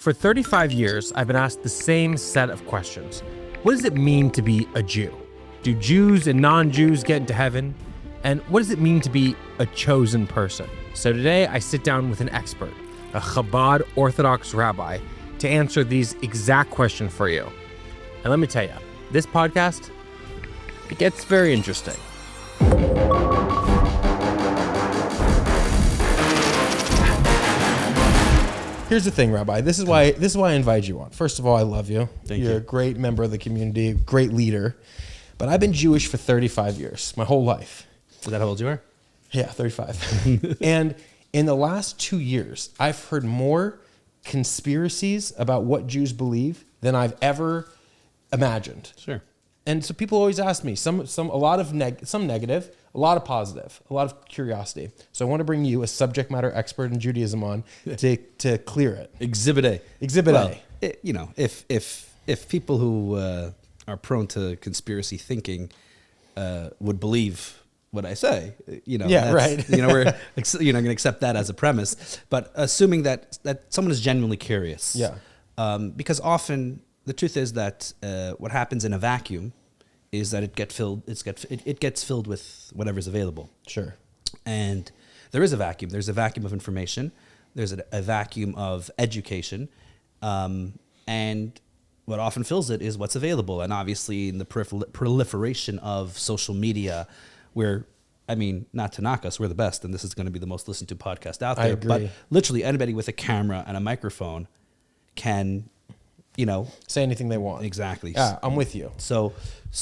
For 35 years, I've been asked the same set of questions. What does it mean to be a Jew? Do Jews and non-Jews get into heaven? And what does it mean to be a chosen person? So today I sit down with an expert, a Chabad Orthodox rabbi, to answer these exact questions for you. And let me tell you, this podcast, it gets very interesting. Here's the thing, Rabbi. This is why I invite you on. First of all, I love you. You're a great member of the community, great leader. But I've been Jewish for 35 years, my whole life. Is that how old you are? Yeah, 35. And in the last 2 years, I've heard more conspiracies about what Jews believe than I've ever imagined. Sure. And so people always ask me, some negative, a lot of positive, a lot of curiosity. So I want to bring you, a subject matter expert in Judaism, on to clear it. Exhibit A. Exhibit A. If people who are prone to conspiracy thinking would believe what I say, right. We're going to accept that as a premise. But assuming that someone is genuinely curious, because often the truth is that what happens in a vacuum is that it gets filled with whatever's available. Sure. And there is a vacuum. There's a vacuum of information. There's a vacuum of education. And what often fills it is what's available. And obviously in the proliferation of social media, not to knock us, we're the best, and this is going to be the most listened to podcast out there. I agree. But literally anybody with a camera and a microphone can, say anything they want. Exactly. Yeah, I'm with you. So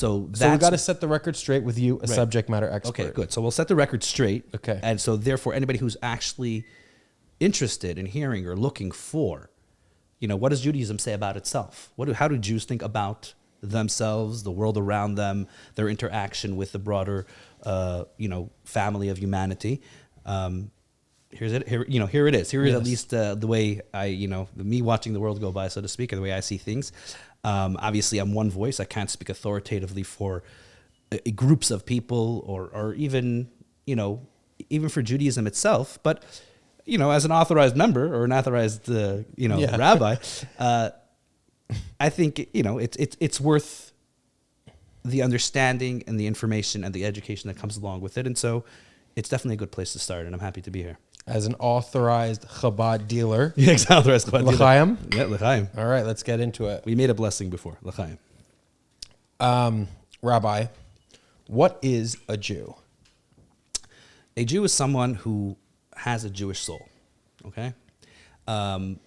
we've got to set the record straight with you, a subject matter expert. Okay, good. So we'll set the record straight. Okay. And so therefore anybody who's actually interested in hearing or looking for, what does Judaism say about itself? How do Jews think about themselves, the world around them, their interaction with the broader, family of humanity? Here it is. Here is at least the way me watching the world go by, so to speak, or the way I see things. Obviously, I'm one voice. I can't speak authoritatively for groups of people, or even for Judaism itself. But as an authorized member or an authorized rabbi, I think it's worth the understanding and the information and the education that comes along with it, and so it's definitely a good place to start. And I'm happy to be here. As an authorized Chabad dealer. Yeah, authorized Chabad dealer. L'chaim? Yeah, l'chaim. All right, let's get into it. We made a blessing before. L'chaim. Rabbi, what is a Jew? A Jew is someone who has a Jewish soul. Okay? How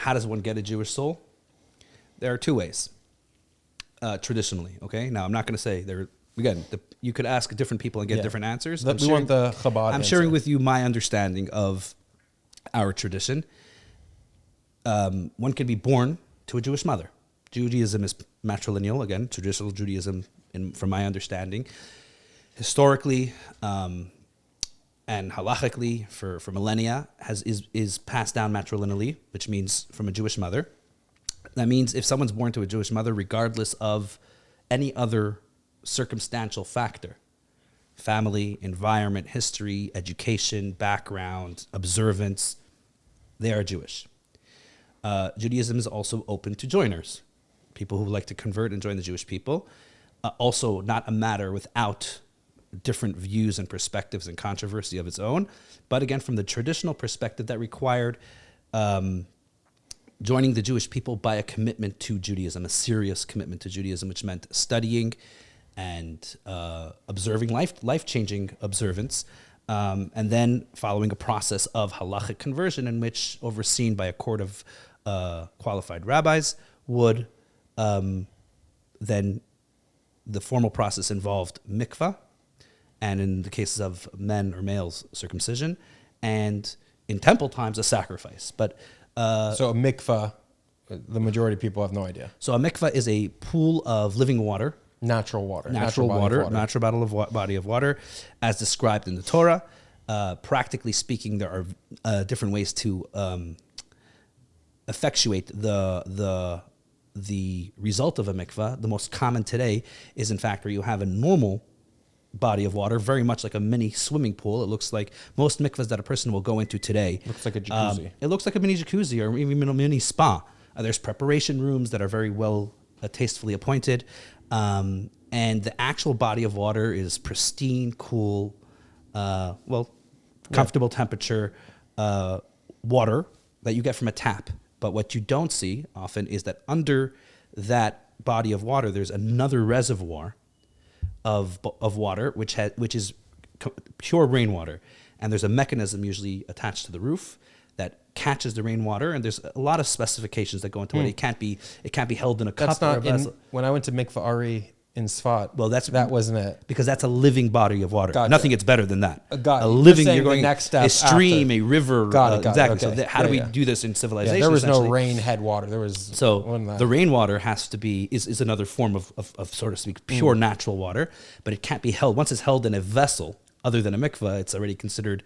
does one get a Jewish soul? There are two ways, traditionally. Okay? Now, I'm not going to say you could ask different people and get different answers. We want the Chabad I'm answer. sharing with you my understanding of our tradition. One can be born to a Jewish mother. Judaism is matrilineal, again, traditional Judaism, from my understanding. Historically and halachically, for millennia, is passed down matrilineally, which means from a Jewish mother. That means if someone's born to a Jewish mother, regardless of any other circumstantial factor, family, environment, history, education, background, observance, they are Jewish. Judaism is also open to joiners, people who like to convert and join the Jewish people. Also not a matter without different views and perspectives and controversy of its own, but again, from the traditional perspective, that required joining the Jewish people by a commitment to Judaism, a serious commitment to Judaism, which meant studying and observing life-changing observance, and then following a process of halachic conversion, in which, overseen by a court of qualified rabbis, would then the formal process involved mikvah, and in the cases of men or males, circumcision, and in temple times, a sacrifice. But so a mikvah, the majority of people have no idea. So a mikvah is a pool of living water. Natural water. Natural body of water, as described in the Torah. Practically speaking, there are different ways to effectuate the result of a mikvah. The most common today is, in fact, where you have a normal body of water, very much like a mini swimming pool. It looks like most mikvahs that a person will go into today. Looks like a jacuzzi. It looks like a mini jacuzzi or even a mini spa. There's preparation rooms that are very well tastefully appointed. And the actual body of water is pristine, cool, comfortable temperature water that you get from a tap. But what you don't see often is that under that body of water, there's another reservoir of water, which is pure rainwater. And there's a mechanism usually attached to the roof that catches the rainwater. And there's a lot of specifications that go into it. It can't be held in a cup or a vessel. When I went to Mikvah Ari in Sfat, well, that wasn't it. Because that's a living body of water. Gotcha. Nothing gets better than that. Got a it. living, You're you're going the next step a stream, after. a river. Got it. Exactly. Okay. So how do we do this in civilization? Yeah, there was no essentially? rain head water. There was The rainwater has to be is another form of so to speak pure natural water, but it can't be held. Once it's held in a vessel other than a mikveh, it's already considered,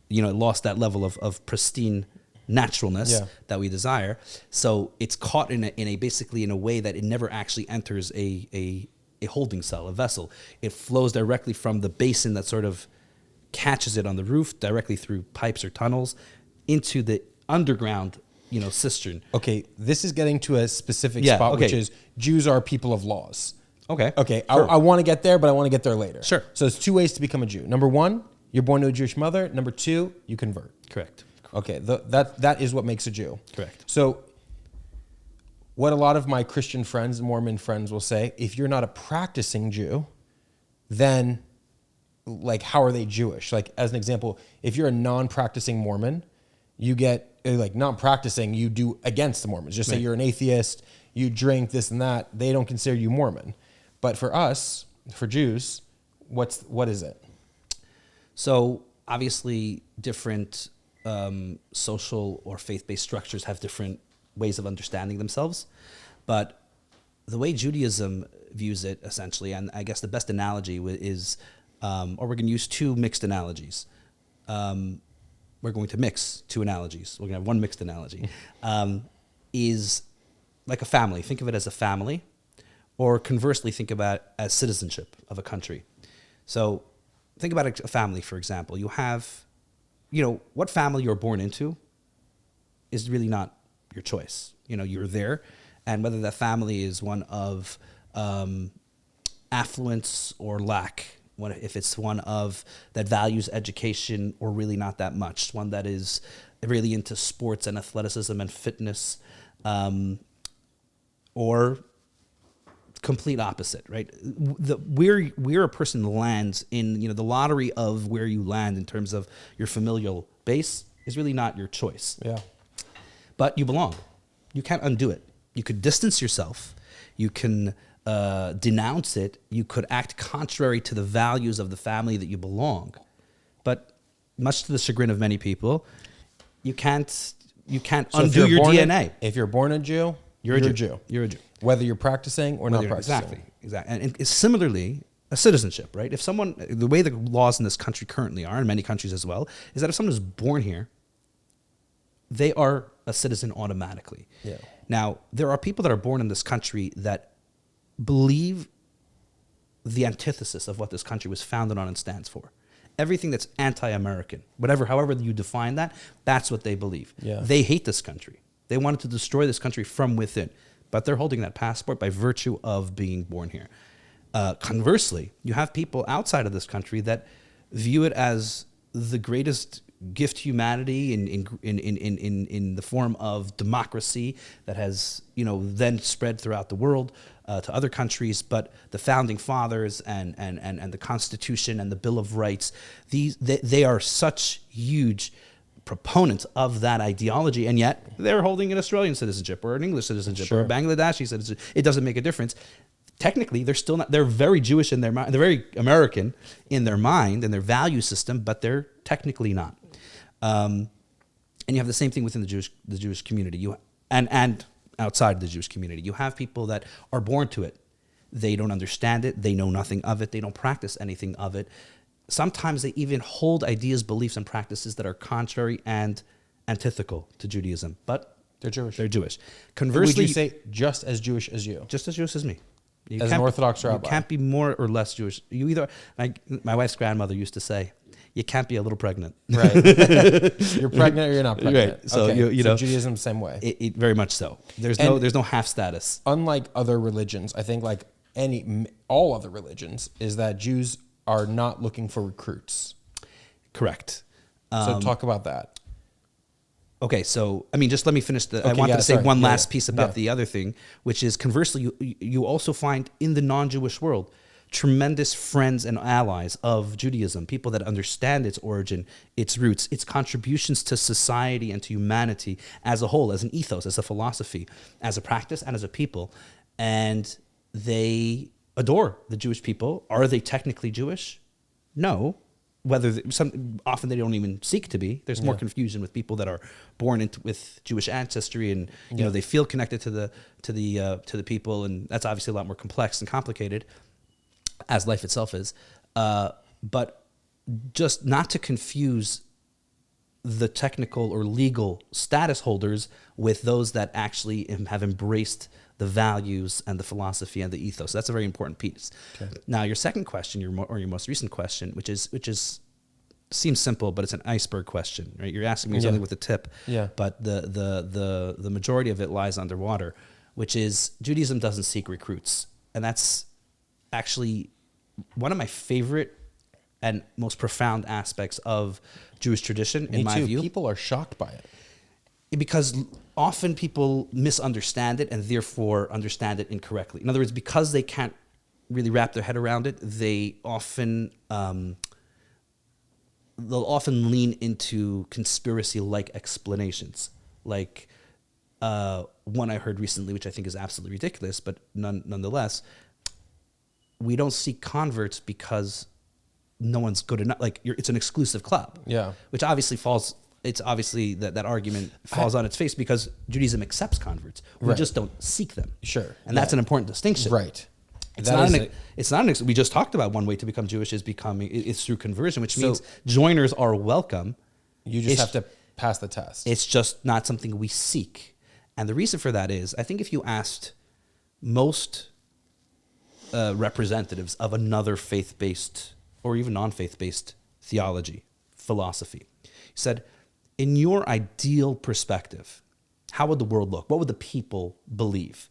it lost that level of pristine naturalness that we desire. So it's caught in a way that it never actually enters a holding cell, a vessel. It flows directly from the basin that sort of catches it on the roof directly through pipes or tunnels into the underground, cistern. Okay, this is getting to a specific spot, which is Jews are people of laws. Okay. Sure. I want to get there, but I want to get there later. Sure. So there's two ways to become a Jew. Number one, you're born to a Jewish mother. Number two, you convert. Correct. Okay, that is what makes a Jew. Correct. So what a lot of my Christian friends, Mormon friends will say, if you're not a practicing Jew, then how are they Jewish? As an example, if you're a non-practicing Mormon, you get non-practicing, you do against the Mormons. Just say you're an atheist, you drink this and that, they don't consider you Mormon. But for us, for Jews, what is it? So obviously different social or faith-based structures have different ways of understanding themselves. But the way Judaism views it, essentially, and I guess the best analogy is, or we're going to use two mixed analogies. We're going to mix two analogies. We're going to have one mixed analogy. Is like a family. Think of it as a family. Or conversely, think about it as citizenship of a country. So think about a family, for example. You have, what family you're born into is really not your choice. You're there, and whether that family is one of affluence or lack, if it's one of that values education or really not that much, one that is really into sports and athleticism and fitness, or complete opposite, right? Where a person lands in, the lottery of where you land in terms of your familial base is really not your choice. Yeah. But you belong. You can't undo it. You could distance yourself. You can denounce it. You could act contrary to the values of the family that you belong. But much to the chagrin of many people, you can't undo your DNA. If you're born a Jew, you're a Jew. You're a Jew. Whether you're practicing or not practicing. Exactly. And it's similarly a citizenship, right? If someone, the way the laws in this country currently are, in many countries as well, is that if someone is born here, they are a citizen automatically. Yeah. Now, there are people that are born in this country that believe the antithesis of what this country was founded on and stands for. Everything that's anti-American, however you define that, that's what they believe. Yeah. They hate this country. They wanted to destroy this country from within, but they're holding that passport by virtue of being born here. Conversely, you have people outside of this country that view it as the greatest gift to humanity in the form of democracy that has then spread throughout the world to other countries. But the founding fathers and the Constitution and the Bill of Rights, they are such huge proponents of that ideology, and yet they're holding an Australian citizenship or an English citizenship or a Bangladeshi citizenship. It doesn't make a difference. Technically, they're still not. They're very Jewish in their mind. They're very American in their mind and their value system, but they're technically not. And you have the same thing within the Jewish community. And outside the Jewish community, you have people that are born to it. They don't understand it. They know nothing of it. They don't practice anything of it. Sometimes they even hold ideas, beliefs, and practices that are contrary and antithetical to Judaism, but they're Jewish. They're Jewish. Conversely, would you say just as Jewish as you? Just as Jewish as me. As an Orthodox rabbi. You can't be more or less Jewish. You either, like my wife's grandmother used to say, you can't be a little pregnant. Right. You're pregnant or you're not pregnant. Right. So, okay. you know, Judaism, same way. It very much so. There's no half status. Unlike other religions, I think like all other religions, is that Jews are not looking for recruits. Correct. So talk about that. Okay, so I mean, just let me finish. I wanted to say one last piece about the other thing, which is conversely, you also find in the non-Jewish world tremendous friends and allies of Judaism, people that understand its origin, its roots, its contributions to society and to humanity as a whole, as an ethos, as a philosophy, as a practice, and as a people. And they adore the Jewish people. Are they technically Jewish? No. Often they don't even seek to be. There's more confusion with people that are born with Jewish ancestry, and you know they feel connected to the people, and that's obviously a lot more complex and complicated, as life itself is. But just not to confuse the technical or legal status holders with those that actually have embraced the values and the philosophy and the ethos. So that's a very important piece. Okay. Now, your second question, your most recent question, which is seems simple, but it's an iceberg question, right? You're asking me something with a tip, but the majority of it lies underwater, which is Judaism doesn't seek recruits, and that's actually one of my favorite and most profound aspects of Jewish tradition, in my view. People are shocked by it. Because often people misunderstand it and therefore understand it incorrectly. In other words, because they can't really wrap their head around it, they often they'll often lean into conspiracy-like explanations. Like one I heard recently, which I think is absolutely ridiculous, but nonetheless, we don't seek converts because no one's good enough. Like it's an exclusive club. Yeah, which obviously falls. It's obviously that argument falls on its face because Judaism accepts converts. We just don't seek them. Sure. And that's an important distinction. Right. It's not we just talked about one way to become Jewish is through conversion, which means joiners are welcome. You just have to pass the test. It's just not something we seek. And the reason for that is, I think if you asked most representatives of another faith-based or even non-faith-based theology, philosophy, you said, in your ideal perspective, how would the world look? What would the people believe?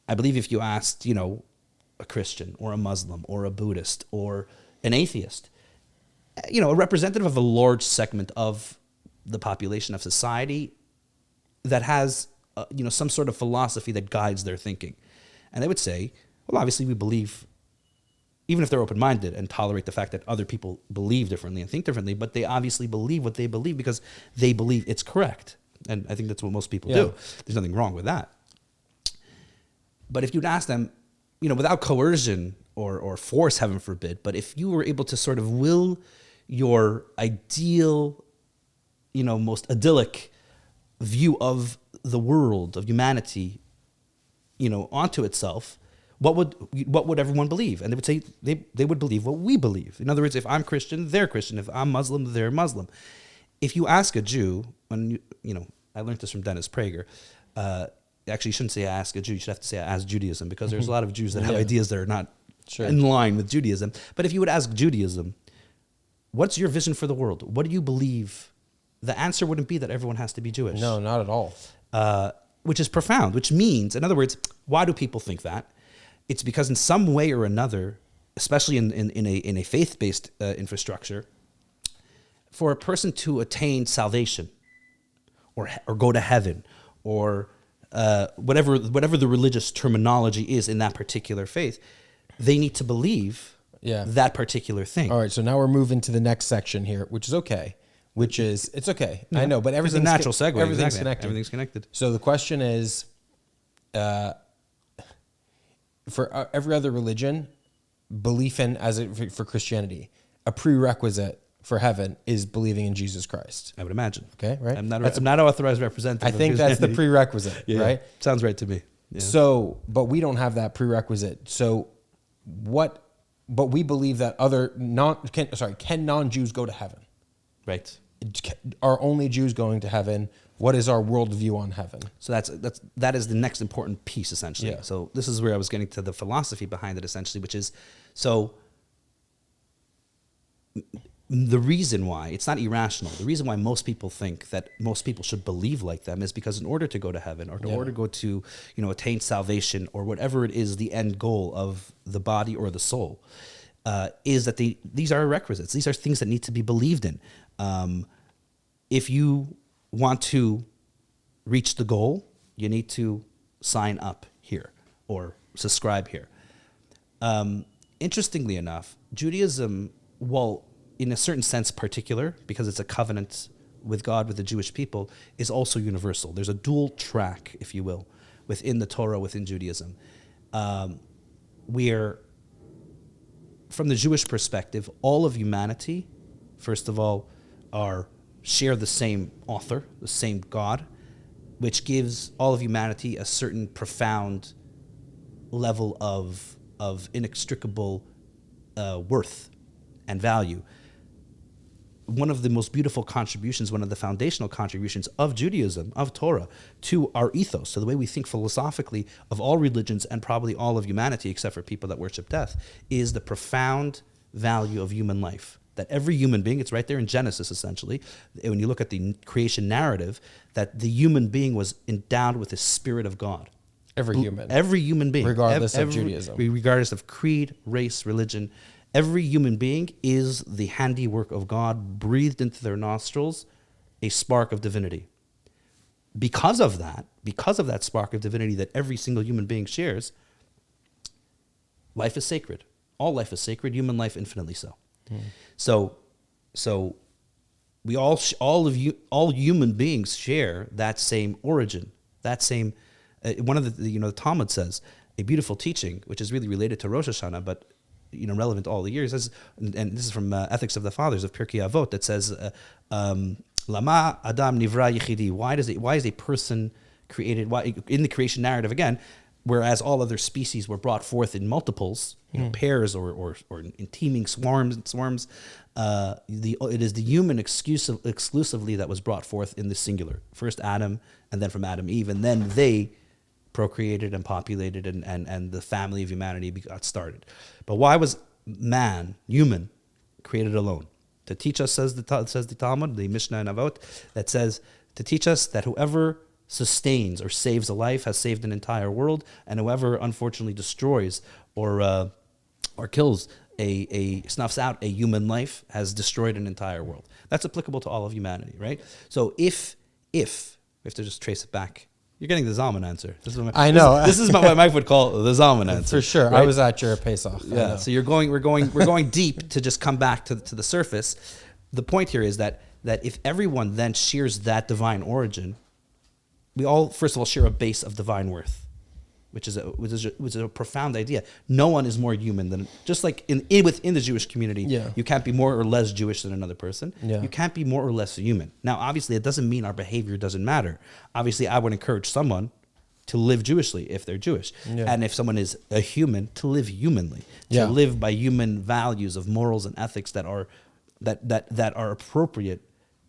I believe if you asked, a Christian or a Muslim or a Buddhist or an atheist, a representative of a large segment of the population of society that has, some sort of philosophy that guides their thinking. And they would say, well, obviously we believe, even if they're open-minded and tolerate the fact that other people believe differently and think differently, but they obviously believe what they believe because they believe it's correct. And I think that's what most people do. There's nothing wrong with that. But if you'd ask them, without coercion or force, heaven forbid, but if you were able to sort of will your ideal, most idyllic view of the world, of humanity, onto itself, what would everyone believe? And they would say they would believe what we believe. In other words, if I'm Christian, they're Christian. If I'm Muslim, they're Muslim. If you ask a Jew, when I learned this from Dennis Prager. Actually, you shouldn't say ask a Jew. You should have to say ask Judaism, because there's a lot of Jews that have ideas that are not in line with Judaism. But if you would ask Judaism, what's your vision for the world? What do you believe? The answer wouldn't be that everyone has to be Jewish. No, not at all. Which is profound, which means, in other words, why do people think that? It's because in some way or another, especially in a faith-based infrastructure, for a person to attain salvation or go to heaven or whatever the religious terminology is in that particular faith, they need to believe that particular thing. All right, so now we're moving to the next section here, which is okay. It's okay. I know, but everything's a natural segue. Everything's connected. Everything's connected. So the question is, for every other religion, belief in, for Christianity, a prerequisite for heaven is believing in Jesus Christ. I would imagine. Okay, right? I'm not an authorized representative. I think that's the prerequisite, right? Sounds right to me. Yeah. So, but we don't have that prerequisite. So but we believe that can non-Jews go to heaven? Right. Are only Jews going to heaven? What is our worldview on heaven? So that is the next important piece, essentially. Yeah. So this is where I was getting to the philosophy behind it, essentially, which is, so the reason why, it's not irrational, the reason why most people think that most people should believe like them is because in order to go to heaven, or in order to go to, attain salvation, or whatever it is, the end goal of the body or the soul, is that these are requisites. These are things that need to be believed in. If you want to reach the goal, you need to sign up here or subscribe here. Interestingly enough, Judaism, while in a certain sense particular, because it's a covenant with God, with the Jewish people, is also universal. There's a dual track, if you will, within the Torah, within Judaism. Where, from the Jewish perspective, all of humanity, first of all, share the same author, the same God, which gives all of humanity a certain profound level of inextricable worth and value. One of the most beautiful contributions, one of the foundational contributions of Judaism, of Torah, to our ethos, to the way we think philosophically of all religions and probably all of humanity, except for people that worship death, is the profound value of human life. That every human being, it's right there in Genesis, essentially, when you look at the creation narrative, that the human being was endowed with the Spirit of God. Every human being. Regardless of Judaism. Regardless of creed, race, religion. Every human being is the handiwork of God, breathed into their nostrils, a spark of divinity. Because of that spark of divinity that every single human being shares, life is sacred. All life is sacred, human life infinitely so. So we all human beings share that same origin, that same, one of the Talmud says, a beautiful teaching, which is really related to Rosh Hashanah, but relevant to all the years, and this is from Ethics of the Fathers of Pirkei Avot, that says, Lama Adam Nivra Yechidi, why is a person created, why, in the creation narrative again, whereas all other species were brought forth in multiples, pairs or in teeming swarms, it is the human exclusively that was brought forth in the singular. First Adam, and then from Adam Eve, and then they procreated and populated, and the family of humanity got started. But why was human, created alone? To teach us, says the Talmud, the Mishnah and Avot, that says, to teach us that whoever sustains or saves a life has saved an entire world, and whoever unfortunately destroys or kills snuffs out a human life has destroyed an entire world. That's applicable to all of humanity, right? So if we have to just trace it back, you're getting the Zalman answer. I know. This is what my wife would call the Zalman answer. For sure. Right? I was at your Pesach. Yeah. So we're going deep to just come back to the surface. The point here is that if everyone then shares that divine origin, we all, first of all, share a base of divine worth, which is a profound idea. No one is more human than, just like within the Jewish community, you can't be more or less Jewish than another person. Yeah. You can't be more or less human. Now, obviously, it doesn't mean our behavior doesn't matter. Obviously, I would encourage someone to live Jewishly if they're Jewish. Yeah. And if someone is a human, to live humanly, to live by human values of morals and ethics that are appropriate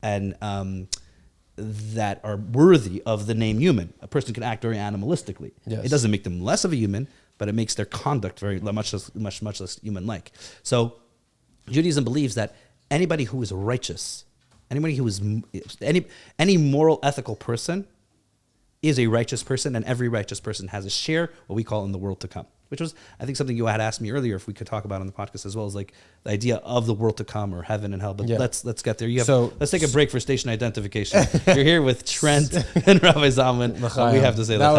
and that are worthy of the name human. A person can act very animalistically. Yes. It doesn't make them less of a human, but it makes their conduct very much less human-like. So Judaism believes that anybody who is righteous, any moral, ethical person is a righteous person, and every righteous person has a share, what we call in the world to come. Which was, I think, something you had asked me earlier if we could talk about on the podcast as well, as like the idea of the world to come or heaven and hell. But let's get there. Let's take a break for station identification. You're here with Trent and Rabbi Zalman. We have to say that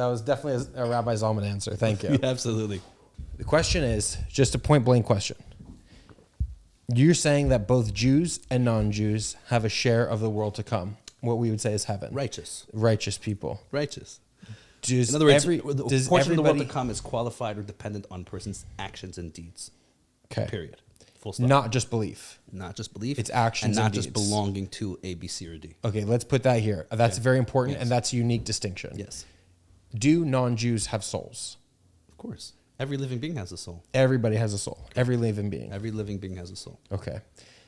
was definitely a Rabbi Zalman answer. Thank you. Yeah, absolutely. The question is just a point blank question. You're saying that both Jews and non-Jews have a share of the world to come. What we would say is heaven. Righteous people. Righteous. In other words, the portion of the world to come is qualified or dependent on person's actions and deeds. Okay. Period. Full stop. Not just belief. Not just belief. It's actions and not deeds. just belonging to A, B, C, or D. Okay, let's put that here. That's very important, and that's a unique distinction. Yes. Do non-Jews have souls? Of course. Every living being has a soul. Everybody has a soul. Every living being. Every living being has a soul. Okay.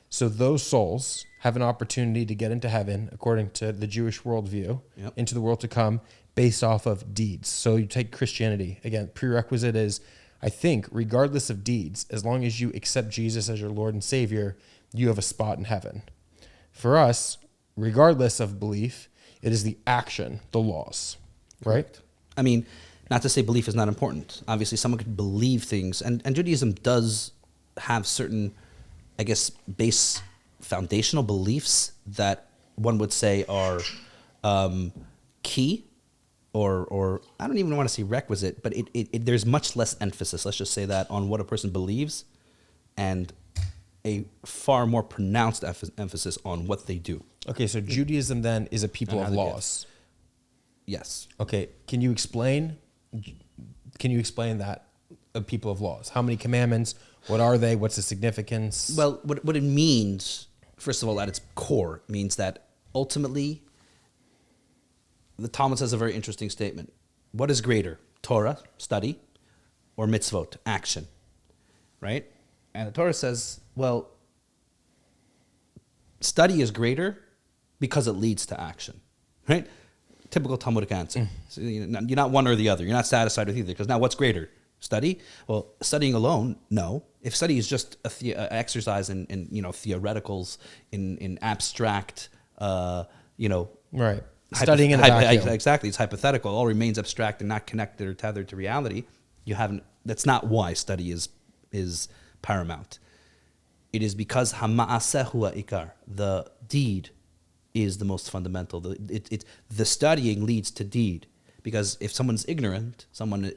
So those souls have an opportunity to get into heaven, according to the Jewish worldview, Yep. into the world to come, based off of deeds. So you take Christianity. Again, prerequisite is, I think, regardless of deeds, as long as you accept Jesus as your Lord and Savior, you have a spot in heaven. For us, regardless of belief, it is the action, the laws, right? Correct. I mean, not to say belief is not important. Obviously, someone could believe things, and Judaism does have certain, I guess, base foundational beliefs that one would say are key, or I don't even want to say requisite, but there's much less emphasis, let's just say that, on what a person believes, and a far more pronounced emphasis on what they do. Okay, so Judaism then is a people of laws. Yes. Okay, can you explain that, a people of laws? How many commandments? What are they? What's the significance? Well, what it means, first of all, at its core, means that ultimately, the Talmud says a very interesting statement. What is greater, Torah, study, or mitzvot, action? Right? And the Torah says, well, study is greater because it leads to action. Right? Typical Talmudic answer. So you're not one or the other. You're not satisfied with either, because now what's greater? Study? Well, studying alone, no. If study is just a exercise in theoreticals, in abstract, right. Studying in a vacuum. Exactly. It's hypothetical. It all remains abstract and not connected or tethered to reality. That's not why study is paramount. It is because hama'aseh hua ikar, the deed, is the most fundamental. The studying leads to deed, because if someone's ignorant, someone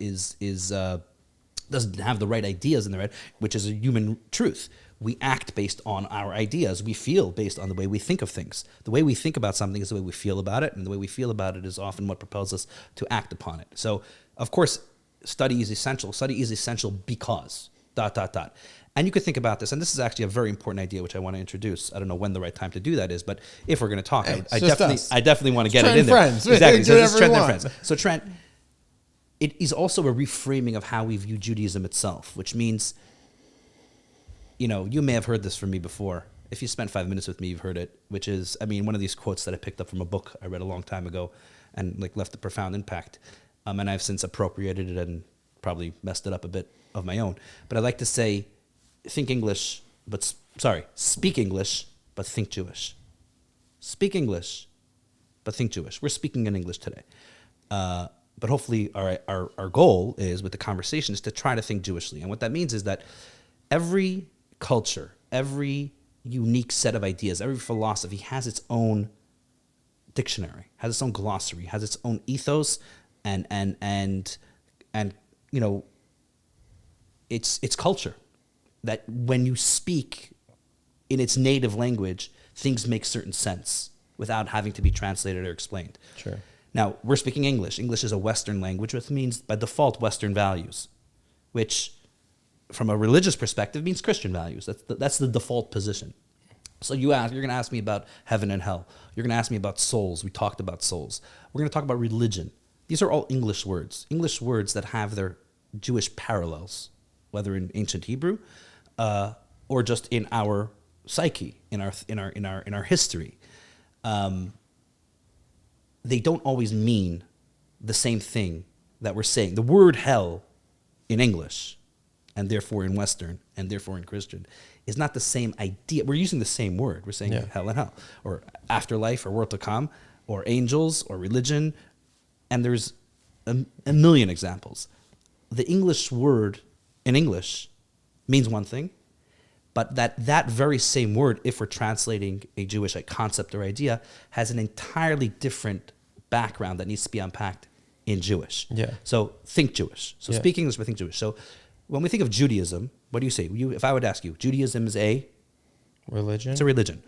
doesn't have the right ideas in their head, which is a human truth. We act based on our ideas. We feel based on the way we think of things. The way we think about something is the way we feel about it, and the way we feel about it is often what propels us to act upon it. So, of course, study is essential. Study is essential because ... And you could think about this, and this is actually a very important idea which I want to introduce. I don't know when the right time to do that is, but if we're going to talk, I definitely want to get it in there. Friends. Exactly. So this is Trent and Friends. So Trent, it is also a reframing of how we view Judaism itself, which means, you may have heard this from me before. If you spent 5 minutes with me, you've heard it, which is, one of these quotes that I picked up from a book I read a long time ago and left a profound impact. And I've since appropriated it and probably messed it up a bit of my own. But I like to say, speak English, but think Jewish. Speak English, but think Jewish. We're speaking in English today. But hopefully our goal is, with the conversation, is to try to think Jewishly. And what that means is that every culture, every unique set of ideas, every philosophy has its own dictionary, has its own glossary, has its own ethos, and it's culture. That when you speak in its native language, things make certain sense without having to be translated or explained. Sure. Now, we're speaking English. English is a Western language, which means, by default, Western values, which, from a religious perspective, means Christian values. That's the default position. So you're going to ask me about heaven and hell. You're going to ask me about souls. We talked about souls. We're going to talk about religion. These are all English words that have their Jewish parallels, whether in ancient Hebrew, or just in our psyche, in our history. They don't always mean the same thing that we're saying. The word hell in English, and therefore in Western, and therefore in Christian, is not the same idea. We're using the same word. We're saying hell and hell, or afterlife, or world to come, or angels, or religion, and there's a million examples. The English word in English means one thing, but that very same word, if we're translating a Jewish concept or idea, has an entirely different background that needs to be unpacked in Jewish. Yeah. So think Jewish. So speak English, but think Jewish. So when we think of Judaism, what do you say? If I would ask you, Judaism is a religion? It's a religion.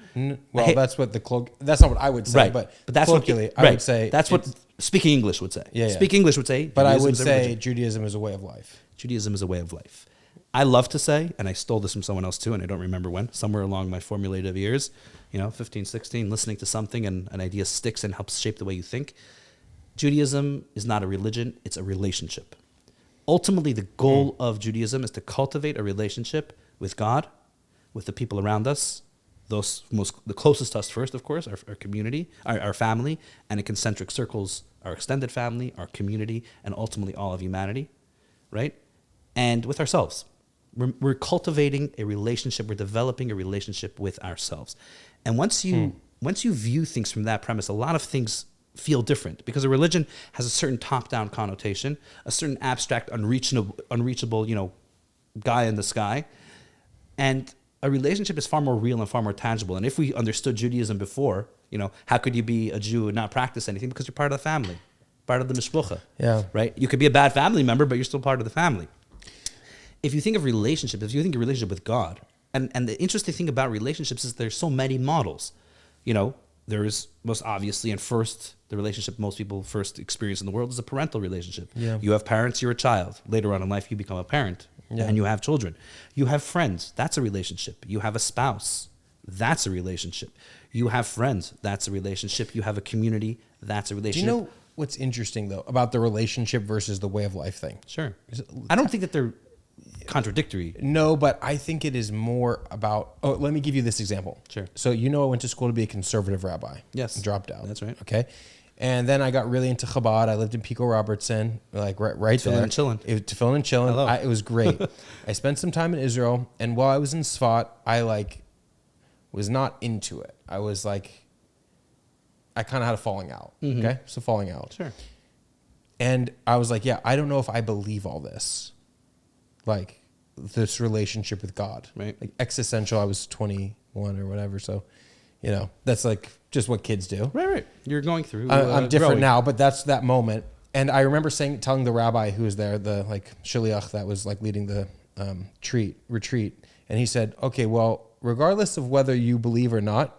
That's what that's not what I would say, right. but that's colloquially, what, I would say that's what speaking English would say. Yeah. Speaking English would say, but I would say Judaism is a way of life. Judaism is a way of life. I love to say, and I stole this from someone else too, and I don't remember when, somewhere along my formulative years, 15, 16, listening to something and an idea sticks and helps shape the way you think. Judaism is not a religion, it's a relationship. Ultimately, the goal of Judaism is to cultivate a relationship with God, with the people around us, the closest to us first, of course, our community, our family, and in concentric circles, our extended family, our community, and ultimately all of humanity, right? And with ourselves. We're cultivating a relationship, we're developing a relationship with ourselves. And once you view things from that premise, a lot of things feel different, because a religion has a certain top-down connotation, a certain abstract, unreachable, guy in the sky. And a relationship is far more real and far more tangible. And if we understood Judaism before, how could you be a Jew and not practice anything? Because you're part of the family, part of the mishpucha. Yeah. Right? You could be a bad family member, but you're still part of the family. If you think of relationships, if you think of relationship with God, and the interesting thing about relationships is there's so many models. There is most obviously, and first, the relationship most people first experience in the world is a parental relationship. Yeah. You have parents, you're a child. Later on in life, you become a parent, and you have children. You have friends, that's a relationship. You have a spouse, that's a relationship. You have friends, that's a relationship. You have a community, that's a relationship. Do you know what's interesting, though, about the relationship versus the way of life thing? Sure. I don't think that they're contradictory. No, but I think it is more about... Oh, let me give you this example. Sure. So, I went to school to be a conservative rabbi. Yes. Dropped out. That's right. Okay. And then I got really into Chabad. I lived in Pico Robertson, right there. Tefillin and chillin'. Tefillin and chillin'. It was great. I spent some time in Israel, and while I was in Sfat, I was not into it. I was I kind of had a falling out. Mm-hmm. Okay? So falling out. Sure. And I was like, I don't know if I believe all this. This relationship with God. Right. Existential. I was 21 or whatever. So, that's just what kids do. Right. You're going through. I'm different growing. now, but that's that moment. And I remember telling the rabbi who was there, the shaliach that was leading the retreat. And he said, okay, well, regardless of whether you believe or not,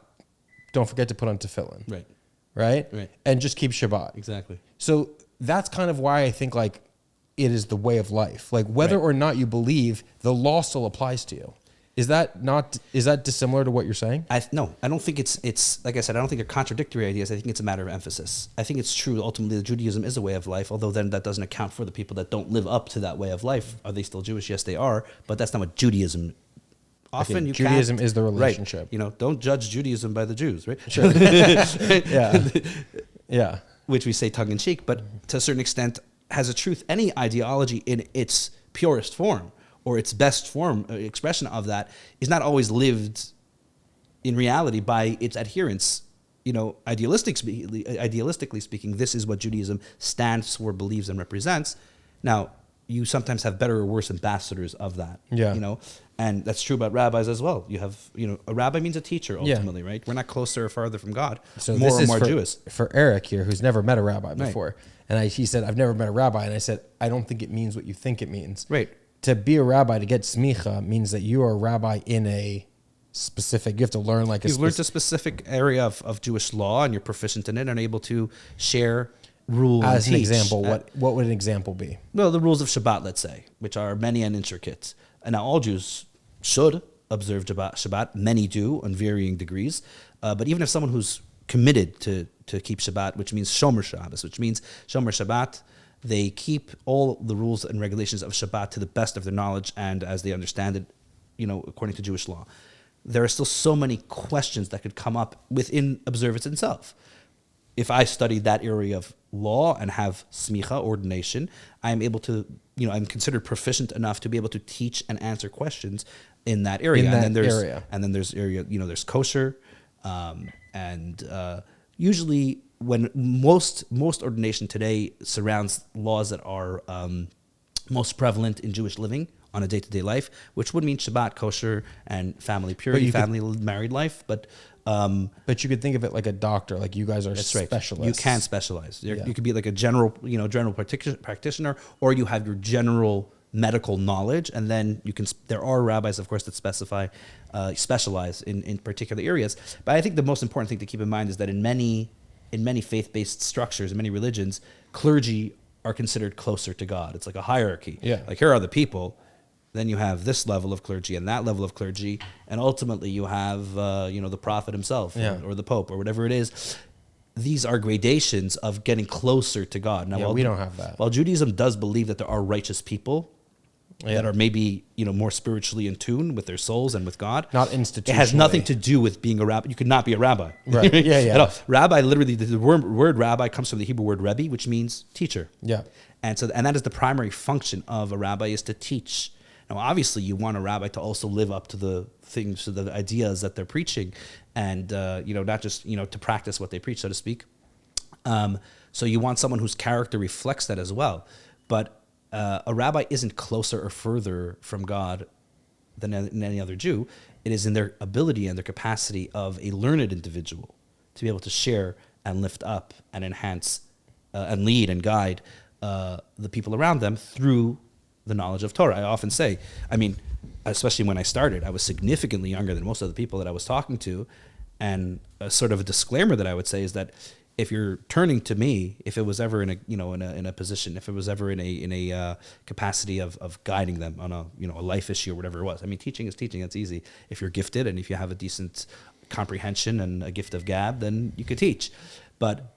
don't forget to put on tefillin. Right. Right. And just keep Shabbat. Exactly. So that's kind of why I think it is the way of life. Whether or not you believe, the law still applies to you. Is that dissimilar to what you're saying? No, I don't think it's like I said, I don't think they're contradictory ideas. I think it's a matter of emphasis. I think it's true ultimately that Judaism is a way of life, although then that doesn't account for the people that don't live up to that way of life. Are they still Jewish? Yes, they are, but that's not what Judaism. Often Judaism is the relationship. Right. Don't judge Judaism by the Jews, right? Sure. Yeah. Which we say tongue in cheek, but to a certain extent has a truth. Any ideology in its purest form or its best form, expression of that, is not always lived in reality by its adherents. Idealistically speaking, this is what Judaism stands for, believes, and represents. Now, you sometimes have better or worse ambassadors of that. Yeah. And that's true about rabbis as well. You have, a rabbi means a teacher ultimately, right? We're not closer or farther from God. So more this or is more Jewish. For Eric here, who's never met a rabbi before. Right. And he said, I've never met a rabbi. And I said, I don't think it means what you think it means. Right. To be a rabbi, to get smicha, means that you are a rabbi in a specific, you have to learn You've learned a specific area of Jewish law and you're proficient in it and able to share rules. As an example, what would an example be? Well, the rules of Shabbat, let's say, which are many and intricate. And now all Jews should observe Shabbat. Many do in varying degrees. But even if someone who's committed to keep Shabbat, which means Shomer Shabbos, which means Shomer Shabbat, they keep all the rules and regulations of Shabbat to the best of their knowledge and as they understand it, according to Jewish law. There are still so many questions that could come up within observance itself. If I studied that area of law and have smicha, ordination, I am able to, I'm considered proficient enough to be able to teach and answer questions in that area. And then there's area, there's kosher, and usually when most ordination today surrounds laws that are most prevalent in Jewish living on a day-to-day life, which would mean Shabbat, kosher, and family purity, married life. But you could think of it like a doctor, like you guys are specialists. Right. You can specialize. You could be like a general practitioner, or you have your general medical knowledge, and then you can. There are rabbis, of course, that specialize in particular areas. But I think the most important thing to keep in mind is that in many faith-based structures, in many religions, clergy are considered closer to God. It's like a hierarchy. Yeah. Like here are the people. Then you have this level of clergy and that level of clergy, and ultimately you have the prophet himself or the pope or whatever it is. These are gradations of getting closer to God. Now, we don't have that. While Judaism does believe that there are righteous people, that are maybe, more spiritually in tune with their souls and with God. Not It has nothing to do with being a rabbi. You could not be a rabbi. Right. Yeah, yeah. At all. Rabbi, literally, the word rabbi comes from the Hebrew word rebbe, which means teacher. Yeah. And that is the primary function of a rabbi, is to teach. Now, obviously, you want a rabbi to also live up to the things, to the ideas that they're preaching, and not just to practice what they preach, so to speak. So you want someone whose character reflects that as well. But a rabbi isn't closer or further from God than any other Jew. It is in their ability and their capacity of a learned individual to be able to share and lift up and enhance and lead and guide the people around them through the knowledge of Torah. I often say, especially when I started, I was significantly younger than most of the people that I was talking to. And a sort of a disclaimer that I would say is that if you're turning to me, if it was ever in a position, if it was ever in a capacity of guiding them on a life issue or whatever it was. Teaching is teaching. That's easy. If you're gifted and if you have a decent comprehension and a gift of gab, then you could teach. But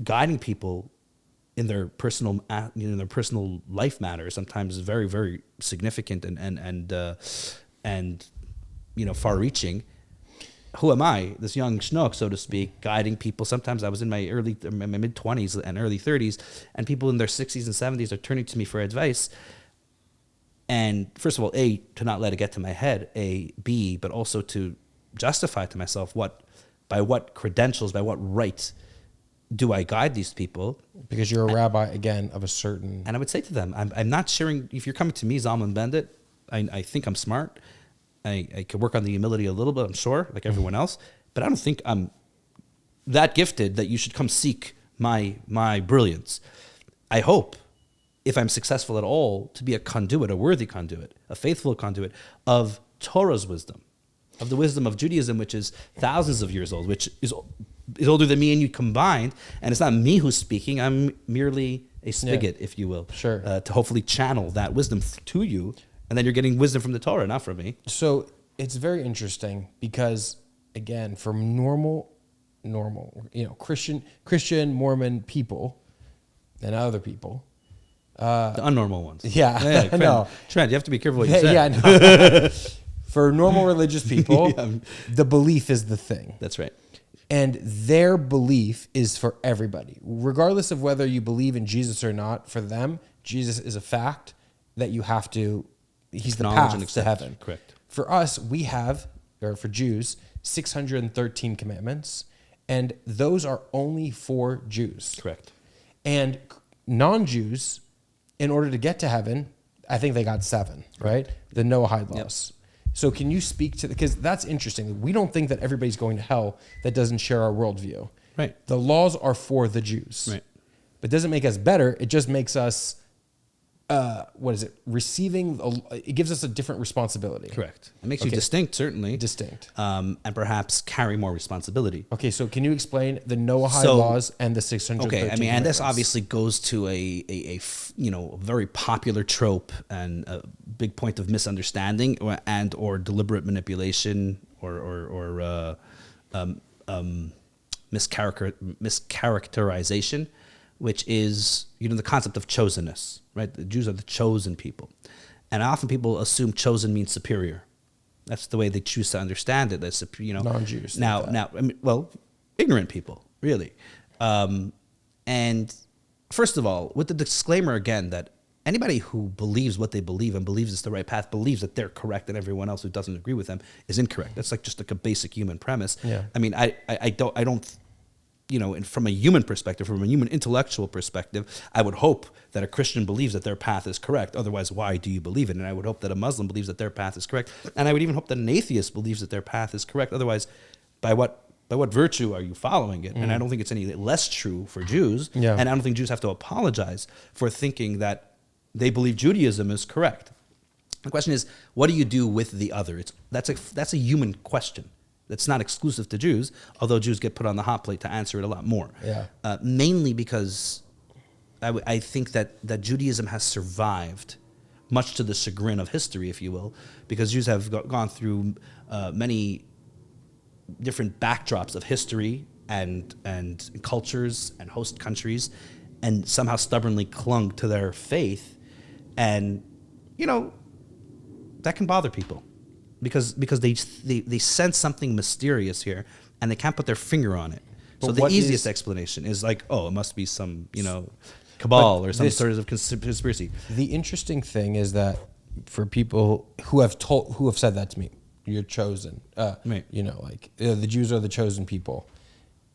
guiding people in their personal life matters sometimes is very, very significant and far-reaching. Who am I, this young schnook, so to speak, guiding people? Sometimes I was in my mid-20s and early 30s, and people in their 60s and 70s are turning to me for advice. And first of all, A, to not let it get to my head, A, B, but also to justify to myself by what credentials, by what right do I guide these people? Because you're a rabbi, again, of a certain... And I would say to them, I'm not sharing... If you're coming to me, Zalman Bendit, I think I'm smart. I could work on the humility a little bit, I'm sure, like everyone else. But I don't think I'm that gifted that you should come seek my brilliance. I hope, if I'm successful at all, to be a conduit, a worthy conduit, a faithful conduit of Torah's wisdom, of the wisdom of Judaism, which is thousands of years old, which is older than me and you combined. And it's not me who's speaking. I'm merely a spigot, if you will, sure, to hopefully channel that wisdom to you. And then you're getting wisdom from the Torah, not from me. So it's very interesting because, again, for normal, Christian, Mormon people and other people. The unnormal ones. Yeah. No. Trent, you have to be careful what you say. Yeah, no. For normal religious people, the belief is the thing. That's right. And their belief is for everybody. Regardless of whether you believe in Jesus or not, for them, Jesus is a fact that you have to... He's the path to heaven. Correct. For us, we have, or for Jews, 613 commandments, and those are only for Jews. Correct. And non-Jews, in order to get to heaven, I think they got 7, right? The Noahide laws. Yep. So can you speak to, because that's interesting. We don't think that everybody's going to hell that doesn't share our worldview. Right. The laws are for the Jews. Right. But it doesn't make us better. It just makes us... it gives us a different responsibility. Correct. It makes you distinct, certainly. Distinct. And perhaps carry more responsibility. Okay, so can you explain the Noahide laws and the 613 Okay, and this obviously goes to a very popular trope and a big point of misunderstanding or deliberate manipulation or mischaracterization, which is the concept of chosenness, right? The Jews are the chosen people. And often people assume chosen means superior. That's the way they choose to understand it. That's, non-Jews. Ignorant people, really. And first of all, with the disclaimer again that anybody who believes what they believe and believes it's the right path, believes that they're correct and everyone else who doesn't agree with them is incorrect. That's just like a basic human premise. Yeah. I don't and from a human perspective, from a human intellectual perspective, I would hope that a Christian believes that their path is correct. Otherwise, why do you believe it? And I would hope that a Muslim believes that their path is correct. And I would even hope that an atheist believes that their path is correct. Otherwise, by what virtue are you following it? And I don't think it's any less true for Jews. Yeah. And I don't think Jews have to apologize for thinking that they believe Judaism is correct. The question is, what do you do with the other? That's a human question. That's not exclusive to Jews, although Jews get put on the hot plate to answer it a lot more. Yeah. Mainly because I think that Judaism has survived, much to the chagrin of history, if you will, because Jews have gone through many different backdrops of history and cultures and host countries, and somehow stubbornly clung to their faith. And that can bother people because they sense something mysterious here and they can't put their finger on it. So the easiest explanation is like, oh, it must be some, cabal or some sort of conspiracy. The interesting thing is that for people who have said that to me, you're chosen. Right. The Jews are the chosen people.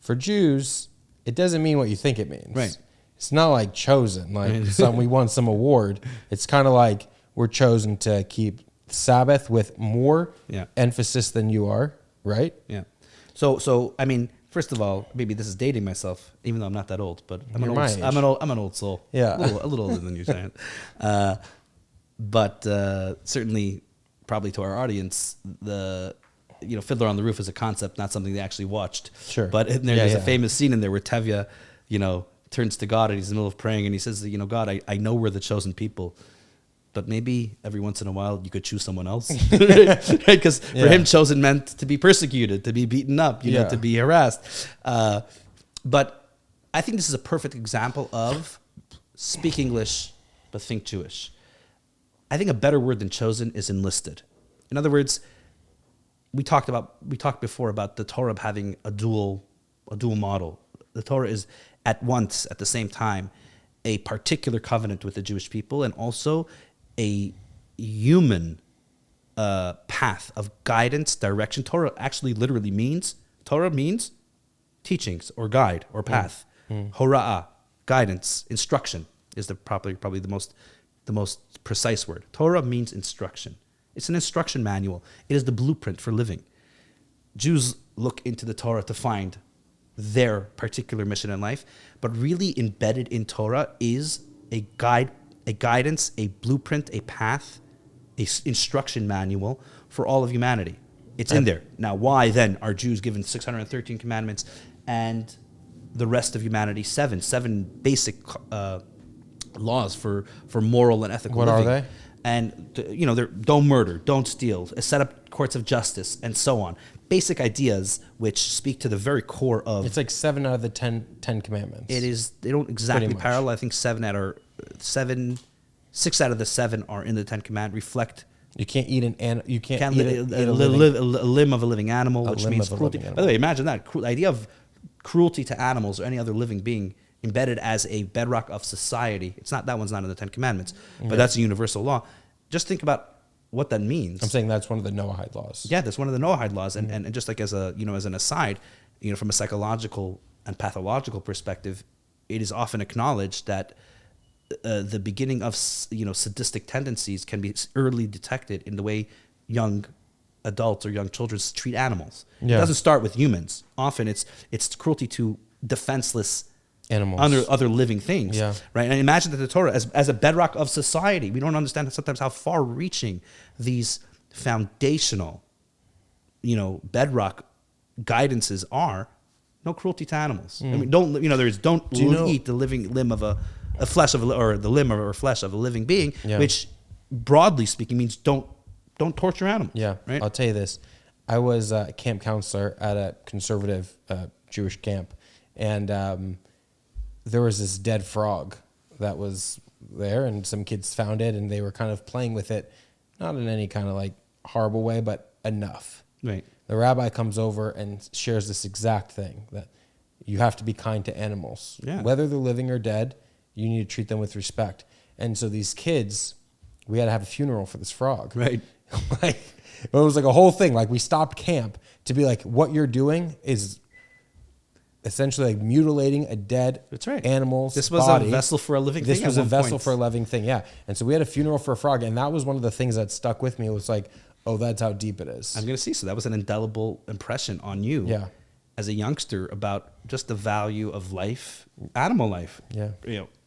For Jews, it doesn't mean what you think it means. Right. It's not like chosen, like we won some award. It's kind of like we're chosen to keep Sabbath with more emphasis than you are, right? Yeah. So I mean, first of all, maybe this is dating myself, even though I'm not that old, but I'm an old soul. Yeah. A little older than you, Trent. But certainly, probably to our audience, the Fiddler on the Roof is a concept, not something they actually watched. Sure. But there's a famous scene in there where Tevye, turns to God and he's in the middle of praying and he says, God, I know we're the chosen people, but maybe every once in a while you could choose someone else. Right? Because for him, chosen meant to be persecuted, to be beaten up, to be harassed. But I think this is a perfect example of speak English, but think Jewish. I think a better word than chosen is enlisted. In other words, we talked before about the Torah having a dual model. The Torah is at the same time, a particular covenant with the Jewish people and also a human path of guidance, direction. Torah actually literally means teachings or guide or path. Hora'ah, guidance, instruction is probably the most precise word. Torah means instruction. It's an instruction manual. It is the blueprint for living. Jews look into the Torah to find their particular mission in life, but really embedded in Torah is a guidance, a blueprint, a path, a instruction manual for all of humanity. It's in there. Now, why then are Jews given 613 commandments and the rest of humanity seven basic laws for moral and ethical living? What are they? And they're don't murder, don't steal, set up courts of justice, and so on. Basic ideas which speak to the very core of. It's like 7 out of the 10 Commandments. It is. They don't exactly parallel. I think 6 out of the 7 are in the 10 Commandments. Reflect. You can't eat you can't eat a limb of a living animal, which means cruelty. By the way, imagine that the idea of cruelty to animals or any other living being embedded as a bedrock of society. That one's not in the 10 Commandments, but that's a universal law. Just think about what that means. I'm saying that's one of the Noahide laws. Yeah, that's one of the Noahide laws. And just like as an aside, from a psychological and pathological perspective, it is often acknowledged that the beginning of sadistic tendencies can be early detected in the way young adults or young children treat animals. Yeah. It doesn't start with humans. Often it's cruelty to defenseless animals, other living things. Yeah. Right. And imagine that the Torah as a bedrock of society. We don't understand sometimes how far-reaching these foundational, bedrock guidances are. No cruelty to animals. I mean, don't eat the living limb of the limb or flesh of a living being, which broadly speaking means don't torture animals. Yeah. Right? I'll tell you this. I was a camp counselor at a conservative Jewish camp, and there was this dead frog that was there, and some kids found it, and they were kind of playing with it, not in any kind of like horrible way, but enough. Right. The rabbi comes over and shares this exact thing, that you have to be kind to animals. Yeah. Whether they're living or dead, you need to treat them with respect. And so these kids, we had to have a funeral for this frog. Right. It was like a whole thing. Like, we stopped camp to be like, what you're doing is essentially like mutilating a dead animal's This was body. a vessel for a living thing. This was a vessel for a living thing, yeah. And so we had a funeral for a frog, and that was one of the things that stuck with me. It was like, oh, that's how deep it is. I'm going to see. So that was an indelible impression on you as a youngster about just the value of life, animal life,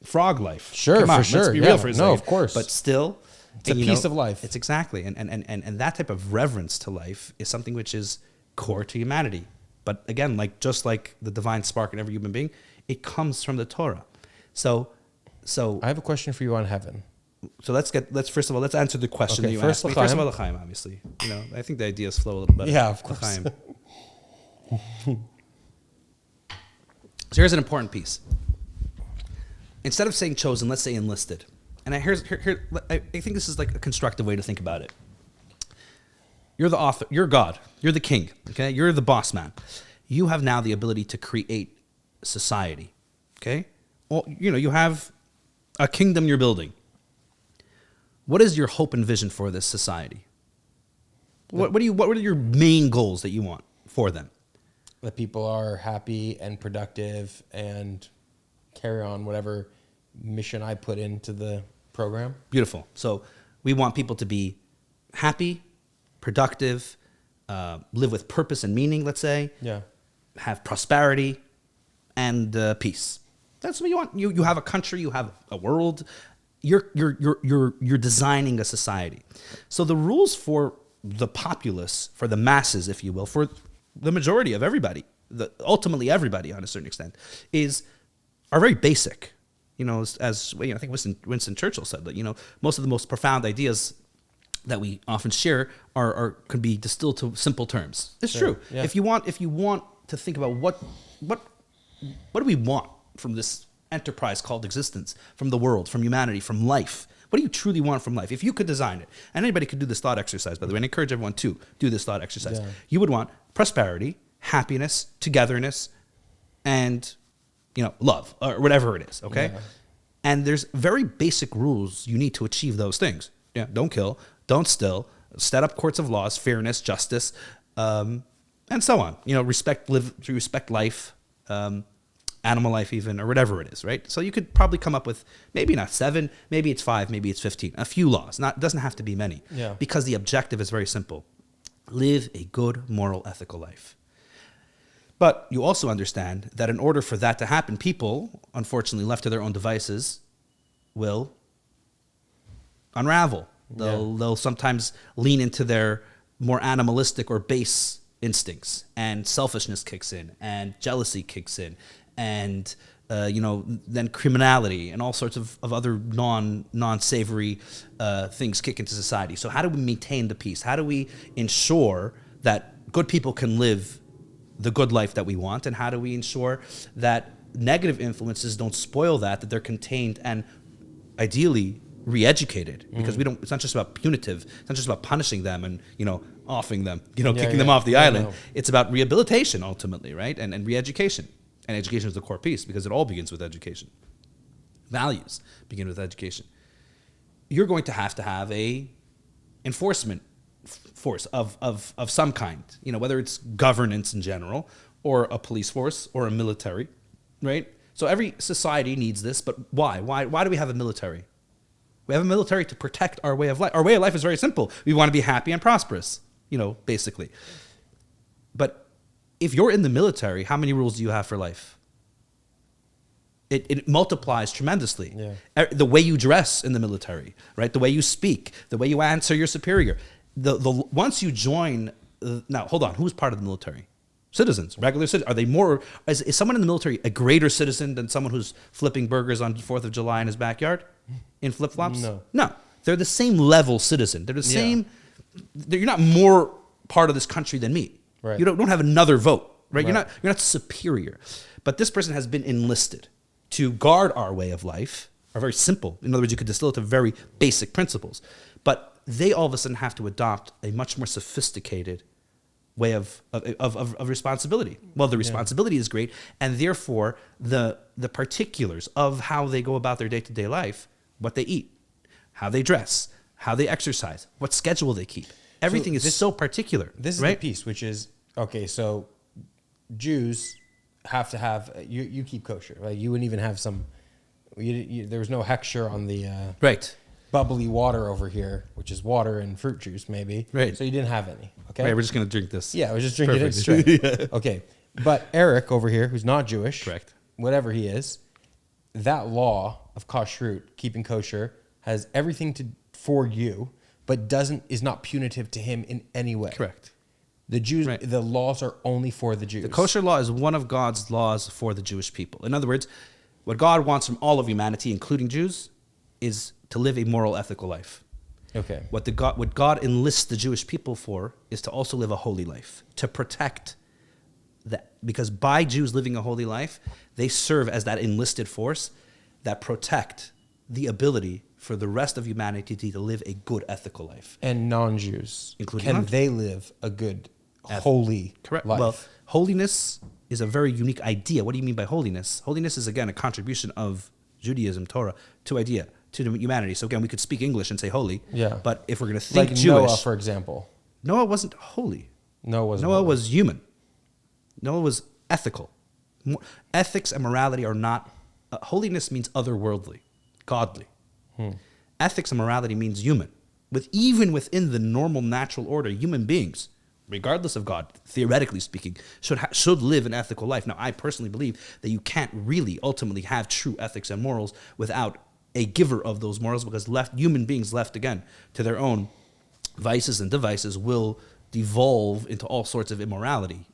frog life. Sure, Come on, for sure. Let's be real for a second. No, of course. But still, it's a piece of life. It's exactly. And that type of reverence to life is something which is core to humanity. But again, just like the divine spark in every human being, it comes from the Torah. So I have a question for you on heaven. So let's first of all, let's answer the question that you asked me. L'chaim. First of all, l'chaim, obviously. I think the ideas flow a little better. Yeah, of course. L'chaim. So here's an important piece. Instead of saying chosen, let's say enlisted. And I think this is like a constructive way to think about it. You're the author. You're God. You're the king. Okay. You're the boss man. You have now the ability to create society. Okay. Well, you have a kingdom you're building. What is your hope and vision for this society? What are your main goals that you want for them? That people are happy and productive and carry on whatever mission I put into the program. Beautiful. So we want people to be happy, productive, live with purpose and meaning, let's say. Yeah. Have prosperity and peace. That's what you want. You have a country, you have a world. You're designing a society. So the rules for the populace, for the masses, if you will, for the majority of everybody, ultimately everybody on a certain extent, are very basic. As I think Winston Churchill said that most of the most profound ideas that we often share can be distilled to simple terms. It's true. Yeah. If you want to think about what do we want from this enterprise called existence, from the world, from humanity, from life. What do you truly want from life? If you could design it, and anybody could do this thought exercise, by the way, and I encourage everyone to do this thought exercise. Yeah. You would want prosperity, happiness, togetherness, and love, or whatever it is, okay? Yeah. And there's very basic rules you need to achieve those things. Yeah, don't kill, don't steal, set up courts of laws, fairness, justice, and so on. Respect life, animal life even, or whatever it is, right? So you could probably come up with maybe not 7, maybe it's 5, maybe it's 15, a few laws. Doesn't have to be many, because the objective is very simple. Live a good, moral, ethical life. But you also understand that in order for that to happen, people, unfortunately left to their own devices, will unravel. They'll sometimes lean into their more animalistic or base instincts, and selfishness kicks in, and jealousy kicks in, and then criminality and all sorts of other non-savory things kick into society. So how do we maintain the peace? How do we ensure that good people can live the good life that we want? And how do we ensure that negative influences don't spoil that they're contained and ideally re-educated? Because it's not just about punitive, it's not just about punishing them and, offing them, kicking them off the island. No. It's about rehabilitation ultimately, right? And re-education. And education is the core piece, because it all begins with education. Values begin with education. You're going to have a enforcement force of some kind, whether it's governance in general, or a police force, or a military, right? So every society needs this, but why? Why do we have a military? We have a military to protect our way of life. Our way of life is very simple. We want to be happy and prosperous, basically. But if you're in the military, how many rules do you have for life? It multiplies tremendously. Yeah. The way you dress in the military, right? The way you speak, the way you answer your superior. Once you join, now hold on, who's part of the military? Citizens, regular citizens. Are they more? Is someone in the military a greater citizen than someone who's flipping burgers on the 4th of July in his backyard, in flip flops? No. They're the same level citizen. They're the same. You're not more part of this country than me. Right. You don't have another vote, right? You're not superior. But this person has been enlisted to guard our way of life, are very simple. In other words, you could distill it to very basic principles. But they all of a sudden have to adopt a much more sophisticated way of responsibility. Well, the responsibility is great, and therefore the particulars of how they go about their day-to-day life, what they eat, how they dress, how they exercise, what schedule they keep. Everything is so particular. This is right? the piece, which is, okay, so Jews have to have, you keep kosher. Right? You wouldn't even have there was no hechsher on the bubbly water over here, which is water and fruit juice maybe. Right. So you didn't have any. Okay. Right, we're just going to drink this. Yeah, we're just drinking it straight. Yeah. Okay. But Eric over here, who's not Jewish. Correct. Whatever he is, that law of kashrut, keeping kosher, has everything for you, but is not punitive to him in any way. Correct. The Jews, the laws are only for the Jews. The kosher law is one of God's laws for the Jewish people. In other words, what God wants from all of humanity, including Jews, is to live a moral, ethical life. Okay. What God enlists the Jewish people for is to also live a holy life, to protect that. Because by Jews living a holy life, they serve as that enlisted force that protect the ability for the rest of humanity to live a good ethical life. And non-Jews, Including can non-Jews. they live a good, holy Correct. life? Well, holiness is a very unique idea. What do you mean by holiness? Holiness is, again, a contribution of Judaism, Torah, to humanity. So again, we could speak English and say holy. Yeah. But if we're going to think like Jewish, Noah, for example. Noah wasn't holy. Noah Noah was human. Noah was ethical. Ethics and morality are not. Holiness means otherworldly, godly. Ethics and morality means human. Even within the normal natural order, human beings, regardless of God, theoretically speaking, should live an ethical life. Now, I personally believe that you can't really ultimately have true ethics and morals without a giver of those morals, because human beings left again to their own vices and devices will devolve into all sorts of immorality,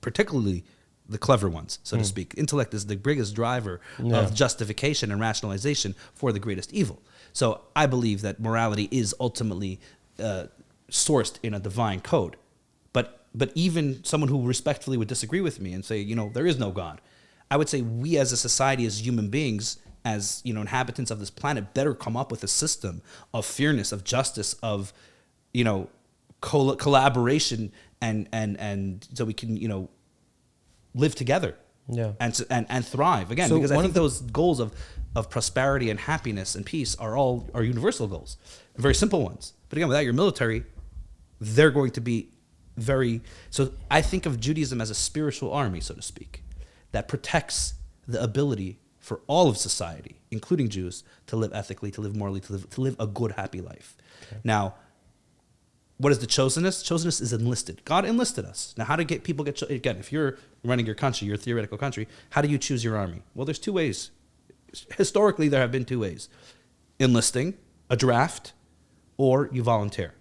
particularly the clever ones, so to speak. Intellect is the biggest driver of justification and rationalization for the greatest evil. So I believe that morality is ultimately sourced in a divine code. But even someone who respectfully would disagree with me and say, there is no God, I would say we as a society, as human beings, as inhabitants of this planet, better come up with a system of fairness, of justice, of collaboration, and so we can live together, and thrive again. So because I think those goals of prosperity and happiness and peace are universal goals, very simple ones. But again, without your military, they're going to be very. So I think of Judaism as a spiritual army, so to speak, that protects the ability for all of society, including Jews, to live ethically, to live morally, to live a good, happy life. Okay. Now, what is the Chosenness? Chosenness is enlisted. God enlisted us. Now, how do people get again? If you're running your country, your theoretical country, how do you choose your army? Well, there's two ways. Historically, there have been two ways: enlisting, a draft, or you volunteer.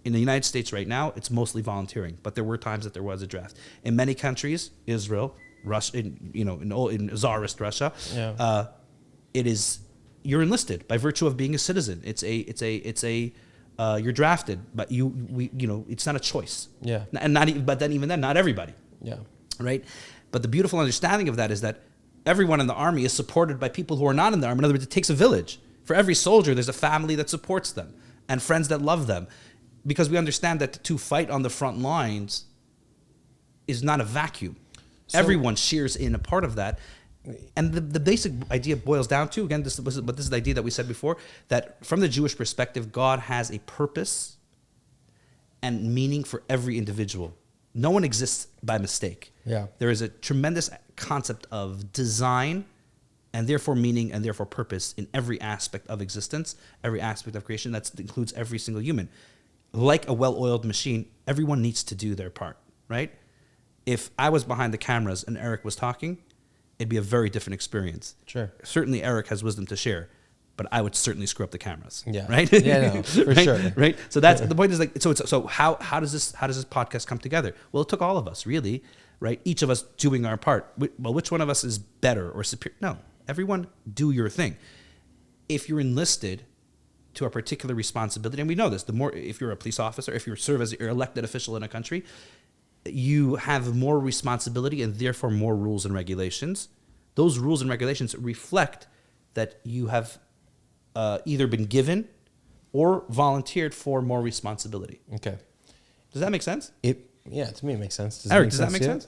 In the United States right now, it's mostly volunteering, but there were times that there was a draft. In many countries, Israel, Russia, in Tsarist Russia, you're enlisted by virtue of being a citizen. You're drafted, but it's not a choice. Yeah. And but then even then, not everybody. Yeah. Right. But the beautiful understanding of that is that everyone in the army is supported by people who are not in the army. In other words, it takes a village. For every soldier, there's a family that supports them and friends that love them, because we understand that to fight on the front lines is not a vacuum. So, everyone shares in a part of that. And the basic idea boils down to, again, this is the idea that we said before, that from the Jewish perspective, God has a purpose and meaning for every individual. No one exists by mistake. Yeah. There is a tremendous concept of design and therefore meaning and therefore purpose in every aspect of existence, every aspect of creation. That includes every single human. Like a well-oiled machine, everyone needs to do their part, right? If I was behind the cameras and Eric was talking, it'd be a very different experience. Sure. Certainly Eric has wisdom to share, but I would certainly screw up the cameras. Yeah. Right? Yeah, no, for right? sure. Right? So that's the point is so how does this podcast come together? Well, it took all of us, really, right? Each of us doing our part. Well, which one of us is better or superior? No. Everyone do your thing. If you're enlisted to a particular responsibility, and we know this, if you're a police officer, if you serve as your elected official in a country, you have more responsibility and therefore more rules and regulations. Those rules and regulations reflect that you have either been given or volunteered for more responsibility. Okay. Does that make sense? To me it makes sense. Eric, does that make sense?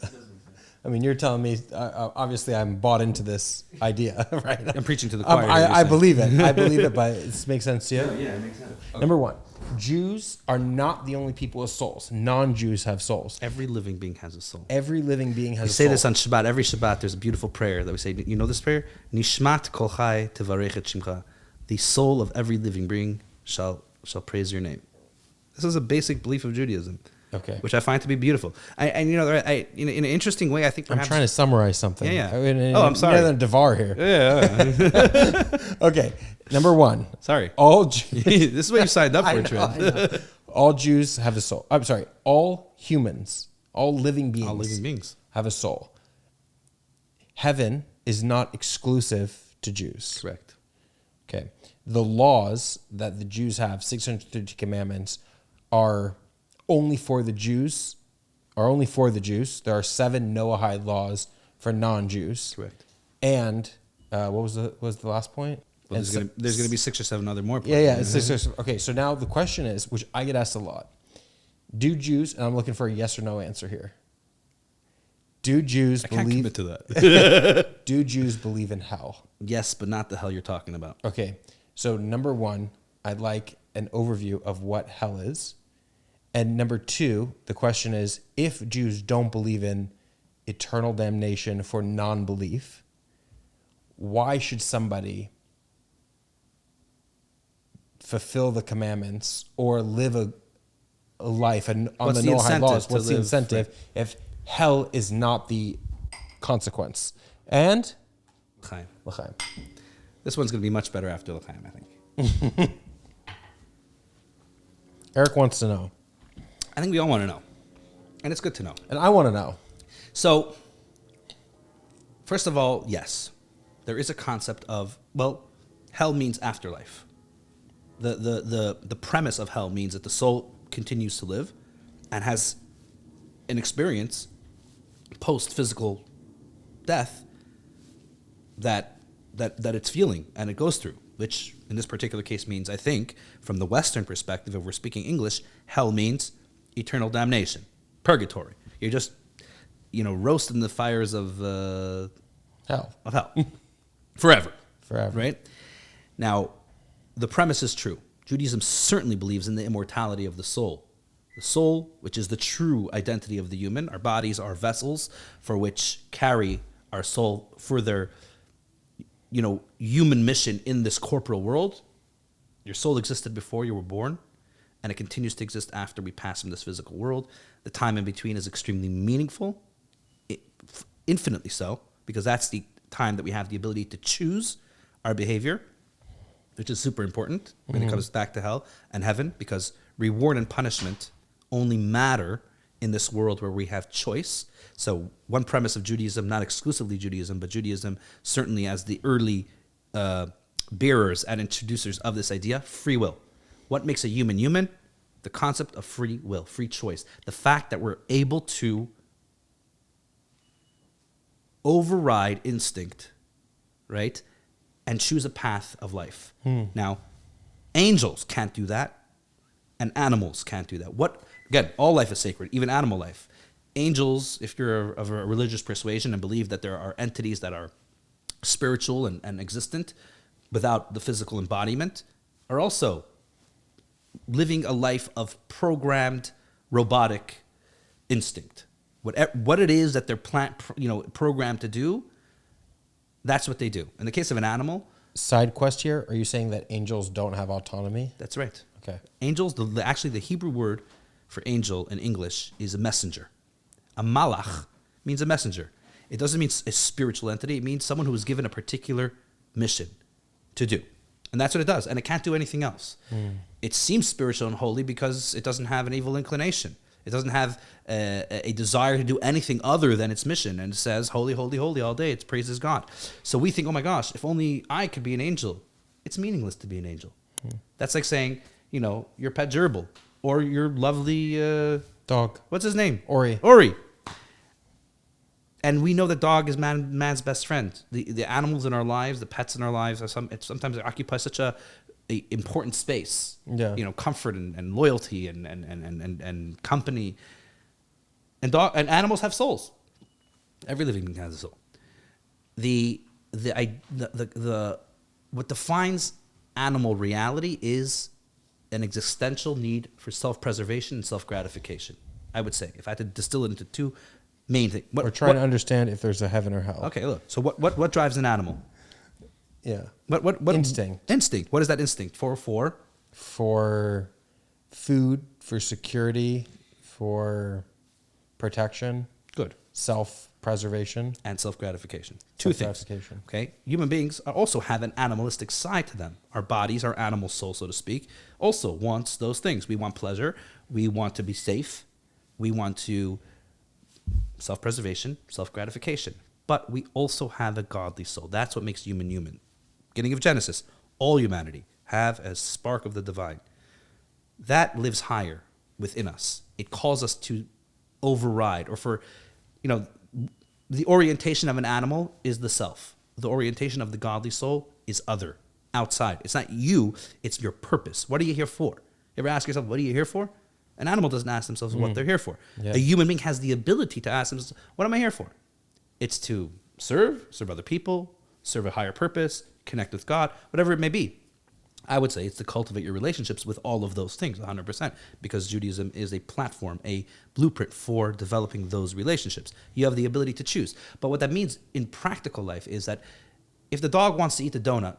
I mean, you're telling me, obviously I'm bought into this idea, right? I'm preaching to the choir. I believe it. I believe it, but it makes sense to you? Yeah, it makes sense. Okay. Number one, Jews are not the only people with souls. Non-Jews have souls. Every living being has a soul. Every living being has a soul. We say this on Shabbat. Every Shabbat, there's a beautiful prayer that we say. You know this prayer? Nishmat kol chai tevarech et shimcha. The soul of every living being shall praise your name. This is a basic belief of Judaism. Okay. Which I find to be beautiful. In an interesting way, I think perhaps... I'm trying to summarize something. Yeah. I'm sorry. Better than Devar here. Yeah. Okay. Number one. Sorry. This is what you signed up for, Trent. All Jews have a soul. I'm sorry. All humans, all living beings have a soul. Heaven is not exclusive to Jews. Correct. Okay. The laws that the Jews have, 630 commandments, are only for the Jews. There are 7 Noahide laws for non-Jews. Correct. And what was the last point? Well, And there's gonna be 6 or 7 other more. Yeah. Okay, so now the question is, which I get asked a lot: do Jews? And I'm looking for a yes or no answer here. Do Jews I can't believe commit to that. Do Jews believe in hell? Yes, but not the hell you're talking about. Okay, so number one, I'd like an overview of what hell is. And number two, the question is, if Jews don't believe in eternal damnation for non-belief, why should somebody fulfill the commandments or live a life on the Noahide laws? What's the incentive if hell is not the consequence? And L'chaim. L'chaim. This one's going to be much better after L'chaim, I think. Eric wants to know. I think we all want to know. And it's good to know. And I want to know. So, first of all, yes. There is a concept of, well, hell means afterlife. The premise of hell means that the soul continues to live and has an experience post-physical death that it's feeling and it goes through, which in this particular case means, I think, from the Western perspective, if we're speaking English, hell means eternal damnation, purgatory. You're just, roasting the fires of Hell. Forever. Forever. Right? Now, the premise is true. Judaism certainly believes in the immortality of the soul. The soul, which is the true identity of the human. Our bodies are vessels for which carry our soul for their, human mission in this corporal world. Your soul existed before you were born, and it continues to exist after we pass from this physical world. The time in between is extremely meaningful, infinitely so, because that's the time that we have the ability to choose our behavior, which is super important when it comes back to hell and heaven, because reward and punishment only matter in this world where we have choice. So one premise of Judaism, not exclusively Judaism, but Judaism certainly as the early bearers and introducers of this idea, free will. What makes a human human? The concept of free will, free choice. The fact that we're able to override instinct, right? And choose a path of life. Now, angels can't do that, and animals can't do that. Again, all life is sacred, even animal life. Angels, if you're of a religious persuasion and believe that there are entities that are spiritual and existent without the physical embodiment, are also living a life of programmed robotic instinct. What it is that they're programmed to do, that's what they do. In the case of an animal... Side quest here, are you saying that angels don't have autonomy? That's right. Okay. Angels, actually the Hebrew word for angel in English is a messenger. A malach means a messenger. It doesn't mean a spiritual entity. It means someone who is given a particular mission to do. And that's what it does. And it can't do anything else. It seems spiritual and holy because it doesn't have an evil inclination. It doesn't have a desire to do anything other than its mission. And it says, holy, holy, holy all day. It praises God. So we think, oh my gosh, if only I could be an angel. It's meaningless to be an angel. That's like saying, your pet gerbil or your lovely... Dog. What's his name? Ori. And we know that dog is man's best friend. The animals in our lives, the pets in our lives, sometimes they occupy such a important space. Yeah. Comfort and loyalty and company. And animals have souls. Every living being has a soul. What defines animal reality is an existential need for self-preservation and self-gratification. I would say, if I had to distill it into two main things. We're trying to understand if there's a heaven or hell. Okay, look. So what drives an animal? Yeah. What instinct? Instinct. What is that instinct for? For food, for security, for protection. Good. Self-preservation. And self-gratification. Two things. Okay. Human beings also have an animalistic side to them. Our bodies, our animal soul, so to speak, also wants those things. We want pleasure. We want to be safe. We want to self-preservation, self-gratification. But we also have a godly soul. That's what makes human human. Beginning of Genesis, all humanity have a spark of the divine. That lives higher within us. It calls us to override, or for, the orientation of an animal is the self. The orientation of the godly soul is other. outside. It's not you, it's your purpose. What are you here for? You ever ask yourself, what are you here for? An animal doesn't ask themselves what they're here for. Yeah. A human being has the ability to ask themselves, what am I here for? It's to serve other people, serve a higher purpose, connect with God, whatever it may be. I would say it's to cultivate your relationships with all of those things, 100%, because Judaism is a platform, a blueprint for developing those relationships. You have the ability to choose. But what that means in practical life is that if the dog wants to eat the donut,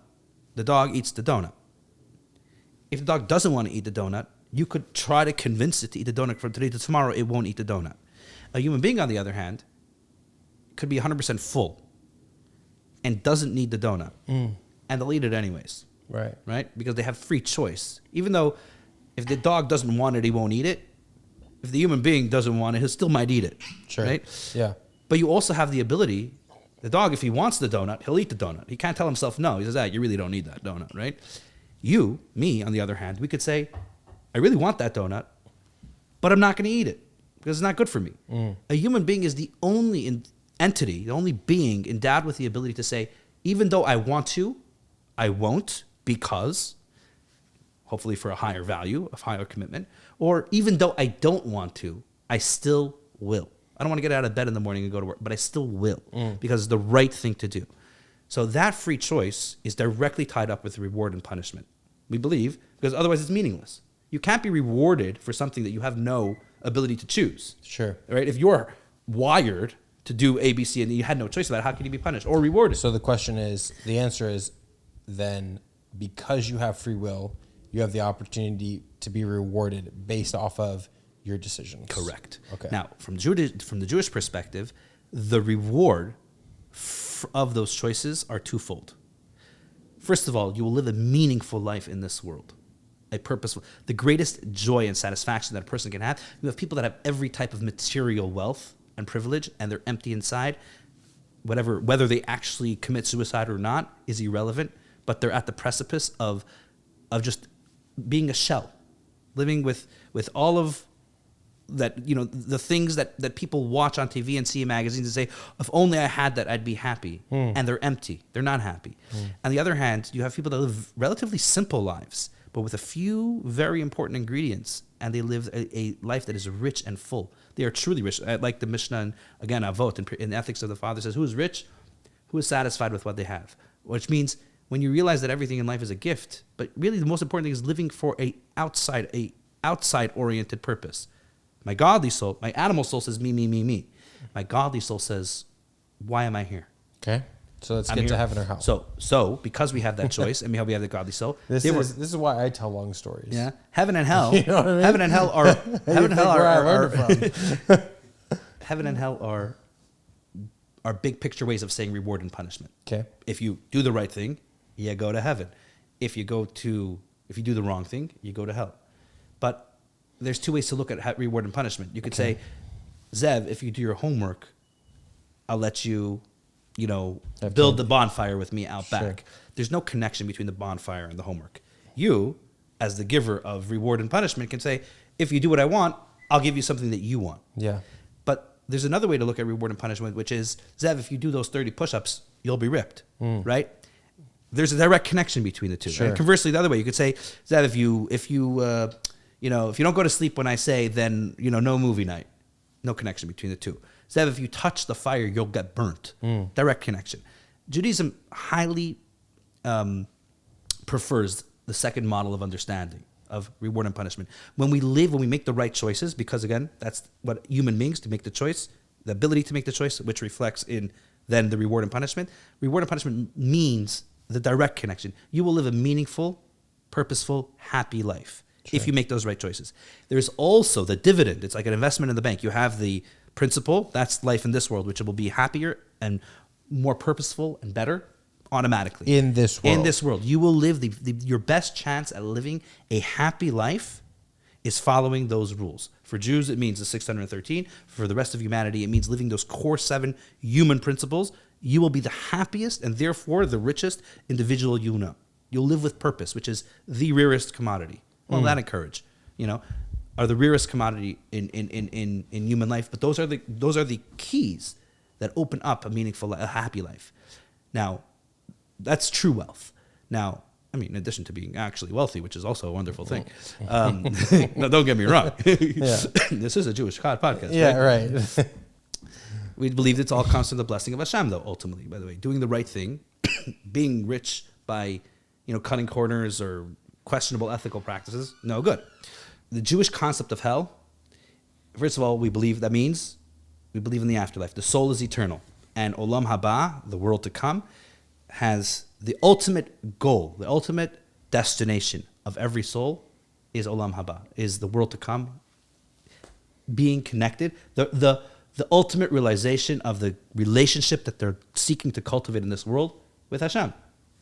the dog eats the donut. If the dog doesn't want to eat the donut, you could try to convince it to eat the donut from today to tomorrow, it won't eat the donut. A human being, on the other hand, could be 100% full and doesn't need the donut. And they'll eat it anyways. Right? Because they have free choice. Even though if the dog doesn't want it, he won't eat it. If the human being doesn't want it, he still might eat it. Sure. Right? Yeah. But you also have the ability, the dog, if he wants the donut, he'll eat the donut. He can't tell himself no. He says, you really don't need that donut, right? You, me, on the other hand, we could say, I really want that donut, but I'm not going to eat it because it's not good for me. A human being is the only entity, the only being endowed with the ability to say, even though I want to, I won't, because, hopefully for a higher value, a higher commitment, or even though I don't want to, I still will. I don't want to get out of bed in the morning and go to work, but I still will because it's the right thing to do. So that free choice is directly tied up with reward and punishment. We believe, because otherwise it's meaningless. You can't be rewarded for something that you have no ability to choose. Sure. Right? If you're wired to do A, B, C, and you had no choice about it, how can you be punished or rewarded? So the answer is then because you have free will, you have the opportunity to be rewarded based off of your decisions. Correct. Okay. Now, from the Jewish perspective, the reward of those choices are twofold. First of all, you will live a meaningful life in this world. A purposeful, the greatest joy and satisfaction that a person can have. You have people that have every type of material wealth and privilege, and they're empty inside. Whether they actually commit suicide or not is irrelevant, but they're at the precipice of just being a shell, living with all of that, the things that people watch on TV and see in magazines and say, if only I had that, I'd be happy. And they're empty. They're not happy. On the other hand, you have people that live relatively simple lives, but with a few very important ingredients, and they live a life that is rich and full. They are truly rich. Like the Mishnah, and again, Avot, in the Ethics of the Father says, who is rich? Who is satisfied with what they have? Which means when you realize that everything in life is a gift, but really the most important thing is living for a outside-oriented purpose. My godly soul, my animal soul says me, me, me, me. My godly soul says, why am I here? Okay. So let's get to heaven or hell. So because we have that choice and we have the godly soul, this is why I tell long stories. Yeah, heaven and hell. You know what I mean? Heaven and hell are heaven and hell are big picture ways of saying reward and punishment. Okay. If you do the right thing, you go to heaven. If you do the wrong thing, you go to hell. But there's two ways to look at reward and punishment. You could say, Zev, if you do your homework, I'll let you, build the bonfire with me out back. There's no connection between the bonfire and the homework. You, as the giver of reward and punishment, can say, if you do what I want, I'll give you something that you want. Yeah. But there's another way to look at reward and punishment, which is, Zev, if you do those 30 push-ups, you'll be ripped, right? There's a direct connection between the two. Sure. And conversely, the other way, you could say, Zev, if you don't go to sleep when I say, then, no movie night. No connection between the two. Zev, if you touch the fire, you'll get burnt. Direct connection. Judaism highly prefers the second model of understanding of reward and punishment. When we make the right choices, because again, that's what human beings, to make the choice, the ability to make the choice, which reflects in then the reward and punishment. Reward and punishment means the direct connection. You will live a meaningful, purposeful, happy life. Sure. If you make those right choices. There's also the dividend. It's like an investment in the bank. You have the principal, that's life in this world, which will be happier and more purposeful and better automatically. In this world. In this world. You will live your best chance at living a happy life is following those rules. For Jews, it means the 613. For the rest of humanity, it means living those core 7 human principles. You will be the happiest and therefore the richest individual you know. You'll live with purpose, which is the rarest commodity. Well, that encourage, are the rarest commodity in human life. But those are the keys that open up a meaningful, a happy life. Now, that's true wealth. Now, I mean, in addition to being actually wealthy, which is also a wonderful thing. No, don't get me wrong. This is a Jewish podcast. Yeah, right. We believe it's all comes from the blessing of Hashem, though, ultimately, by the way. Doing the right thing, being rich by, cutting corners or questionable ethical practices, no good. The Jewish concept of hell, first of all, we believe in the afterlife. The soul is eternal. And Olam Haba, the world to come, has the ultimate goal, the ultimate destination of every soul is Olam Haba, is the world to come, being connected, the ultimate realization of the relationship that they're seeking to cultivate in this world with Hashem.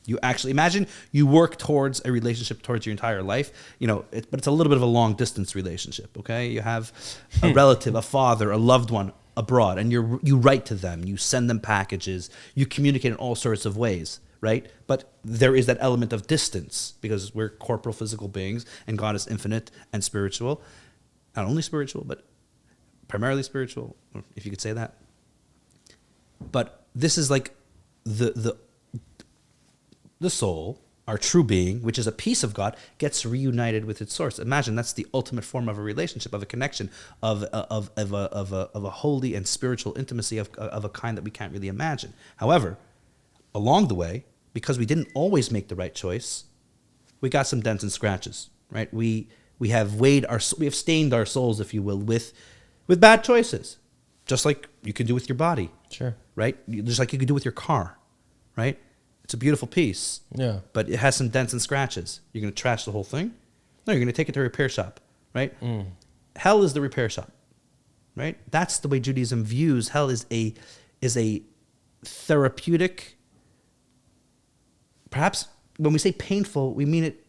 You actually imagine you work towards a relationship towards your entire life, but it's a little bit of a long distance relationship. Okay, you have a relative, a father, a loved one abroad, and you write to them, you send them packages, you communicate in all sorts of ways, right? But there is that element of distance because we're corporal, physical beings, and God is infinite and spiritual, not only spiritual, but primarily spiritual, if you could say that. But this is like the soul, our true being, which is a piece of God, gets reunited with its source. Imagine that's the ultimate form of a relationship, of a connection, of a holy and spiritual intimacy of a kind that we can't really imagine. However, along the way, because we didn't always make the right choice, we got some dents and scratches, right? We have stained our souls, if you will, with bad choices, just like you can do with your body. Sure. Right? Just like you could do with your car, right? It's a beautiful piece. Yeah. But it has some dents and scratches. You're going to trash the whole thing? No, you're going to take it to a repair shop, right? Hell is the repair shop, right? That's the way Judaism views hell is a therapeutic. Perhaps when we say painful, we mean it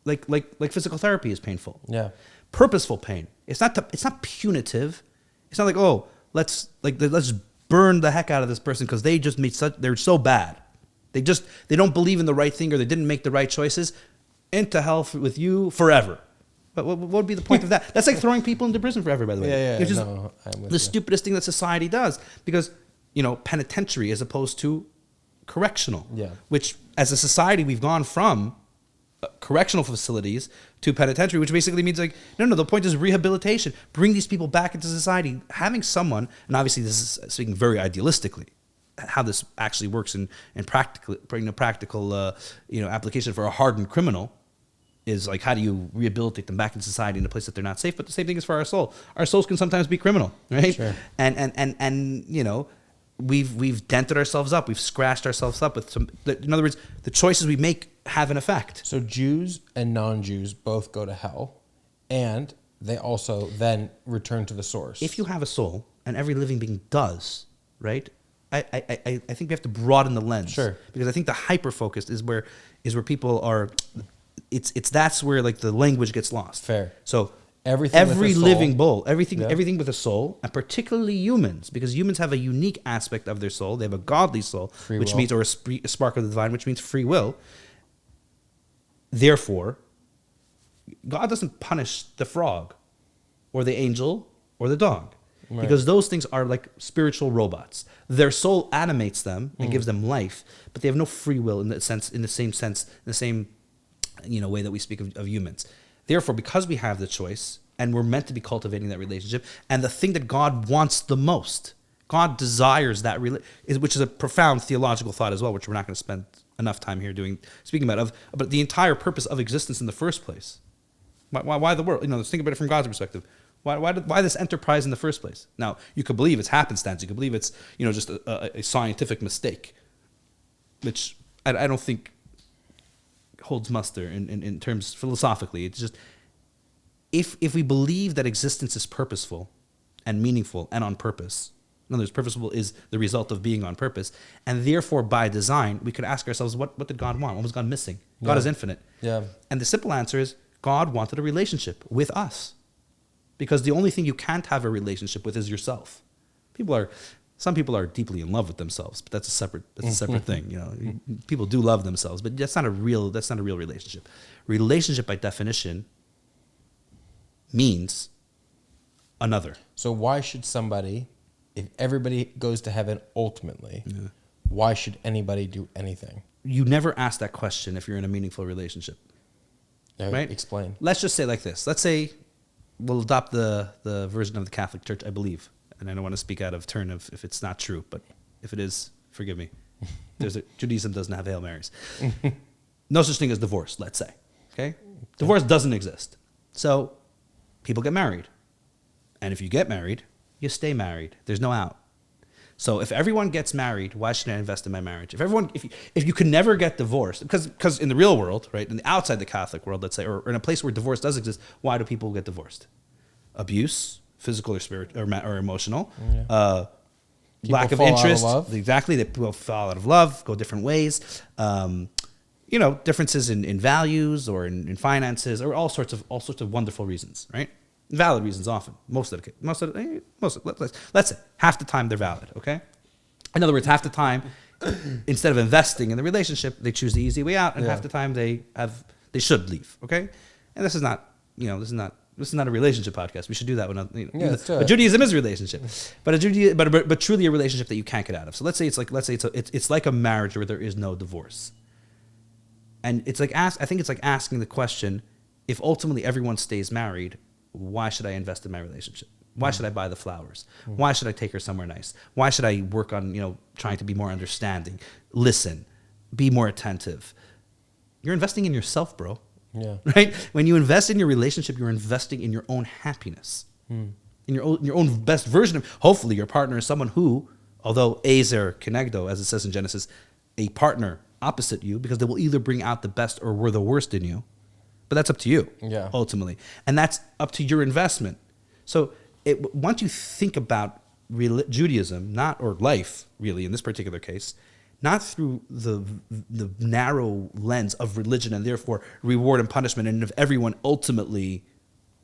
like physical therapy is painful. Yeah. Purposeful pain. It's not punitive. It's not like, oh, let's burn the heck out of this person because they're so bad. They don't believe in the right thing or they didn't make the right choices. Into hell with you forever. But what would be the point of that? That's like throwing people into prison forever, by the way. Yeah, which is the stupidest thing that society does. Because, penitentiary as opposed to correctional. Yeah. Which, as a society, we've gone from correctional facilities to penitentiary, which basically means no, the point is rehabilitation. Bring these people back into society. Having someone, and obviously this is speaking very idealistically, how this actually works in practical application for a hardened criminal is how do you rehabilitate them back in society in a place that they're not safe? But the same thing is for our soul. Our souls can sometimes be criminal, right? Sure. And we've dented ourselves up. We've scratched ourselves up with some. In other words, the choices we make have an effect. So Jews and non-Jews both go to hell, and they also then return to the source. If you have a soul, and every living being does, right? I think we have to broaden the lens. Sure. Because I think the hyper focused is where people are. That's where the language gets lost. Fair. So every living everything with a soul, and particularly humans, because humans have a unique aspect of their soul. They have a godly soul, which means, or a spark of the divine, which means free will. Therefore, God doesn't punish the frog, or the angel, or the dog. Right. Because those things are like spiritual robots. Their soul animates them and gives them life, but they have no free will in the same way that we speak of humans. Therefore, because we have the choice and we're meant to be cultivating that relationship, and the thing that God wants the most, God desires that, which is a profound theological thought as well, which we're not going to spend enough time here speaking about, but the entire purpose of existence in the first place. Why the world? Let's think about it from God's perspective. Why this enterprise in the first place? Now, you could believe it's happenstance. You could believe it's just a scientific mistake, which I don't think holds muster in terms philosophically. It's just if we believe that existence is purposeful and meaningful and on purpose. In other words, purposeful is the result of being on purpose, and therefore by design, we could ask ourselves, what did God want? What was God missing? God is infinite. Yeah. And the simple answer is God wanted a relationship with us. Because the only thing you can't have a relationship with is yourself. Some people are deeply in love with themselves, but that's a separate thing. People do love themselves, but that's not a real relationship. Relationship by definition means another. So why should somebody, if everybody goes to heaven ultimately, why should anybody do anything? you never ask that question if you're in a meaningful relationship. Right? Explain. Let's just say like this. Let's say we'll adopt the version of the Catholic Church, I believe. And I don't want to speak out of turn if it's not true, but if it is, forgive me. Judaism doesn't have Hail Marys. No such thing as divorce, let's say. Okay? Divorce doesn't exist. So people get married. And if you get married, you stay married. There's no out. So if everyone gets married, why should I invest in my marriage? If you can never get divorced, because in the real world, right, in the outside the Catholic world, let's say, or in a place where divorce does exist, why do people get divorced? Abuse, physical or spiritual or emotional, lack of interest. Exactly, they will fall out of love, go different ways. Differences in values or in finances, or all sorts of wonderful reasons, right? Valid reasons often. Let's say half the time they're valid, okay? In other words, half the time, instead of investing in the relationship, they choose the easy way out, and half the time they should leave, okay? And this is not a relationship podcast. We should do that when but Judaism is a relationship. But truly a relationship that you can't get out of. So let's say it's like a marriage where there is no divorce. And it's like I think it's like asking the question, if ultimately everyone stays married, why should I invest in my relationship? Why should I buy the flowers? Why should I take her somewhere nice? Why should I work on, trying to be more understanding, listen, be more attentive? You're investing in yourself, bro. Yeah. Right? When you invest in your relationship, you're investing in your own happiness, in your own best version of, hopefully your partner is someone who, although ezer kenegdo, as it says in Genesis, a partner opposite you, because they will either bring out the best or the worst in you. But that's up to you, ultimately. And that's up to your investment. So once you think about Judaism, or life, really, in this particular case, not through the narrow lens of religion and therefore reward and punishment, and if everyone ultimately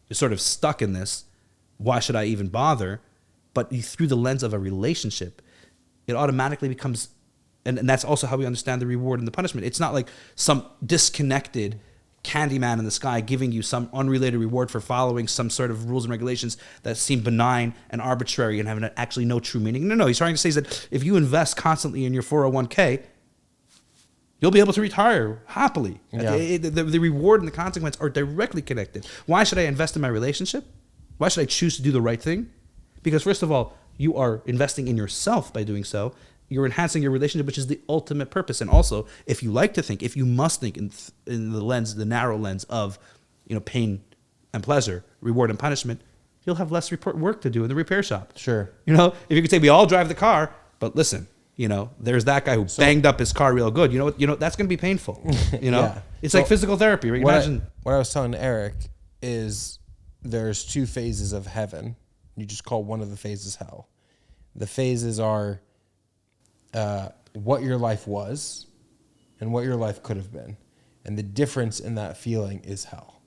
is sort of stuck in this, why should I even bother? But through the lens of a relationship, it automatically becomes, and that's also how we understand the reward and the punishment. It's not like some disconnected Candyman in the sky giving you some unrelated reward for following some sort of rules and regulations that seem benign and arbitrary and have actually no true meaning. No, he's trying to say that if you invest constantly in your 401k, you'll be able to retire happily. Yeah. The reward and the consequence are directly connected. Why should I invest in my relationship? Why should I choose to do the right thing? Because first of all, you are investing in yourself by doing so. You're enhancing your relationship, which is the ultimate purpose. And also, if you must think in the narrow lens of, pain and pleasure, reward and punishment, you'll have less work to do in the repair shop. Sure. If you could say we all drive the car, but listen, there's that guy who banged up his car real good. That's going to be painful. Yeah. It's like physical therapy. Right? Imagine what I was telling Eric is there's two phases of heaven. You just call one of the phases hell. The phases are what your life was and what your life could have been, and the difference in that feeling is hell.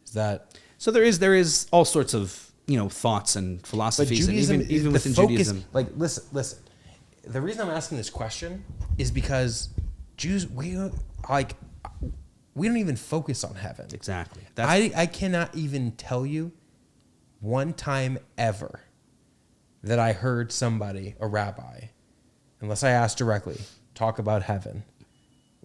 Is that so? There is all sorts of thoughts and philosophies, but Judaism, and even within focus, Judaism. Like listen. The reason I'm asking this question is because Jews we don't even focus on heaven. Exactly. I cannot even tell you one time ever that I heard somebody, a rabbi, unless I ask directly, talk about heaven.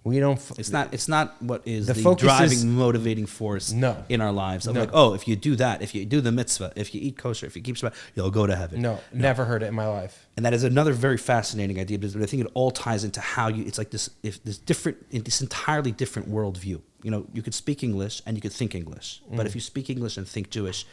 We don't. It's not what is the focus driving, motivating force in our lives. Of like, if you do that, if you do the mitzvah, if you eat kosher, if you keep Shabbat, you'll go to heaven. No, never heard it in my life. And that is another very fascinating idea, but I think it all ties into how it's like this entirely different worldview. You could speak English and you could think English, but if you speak English and think Jewish,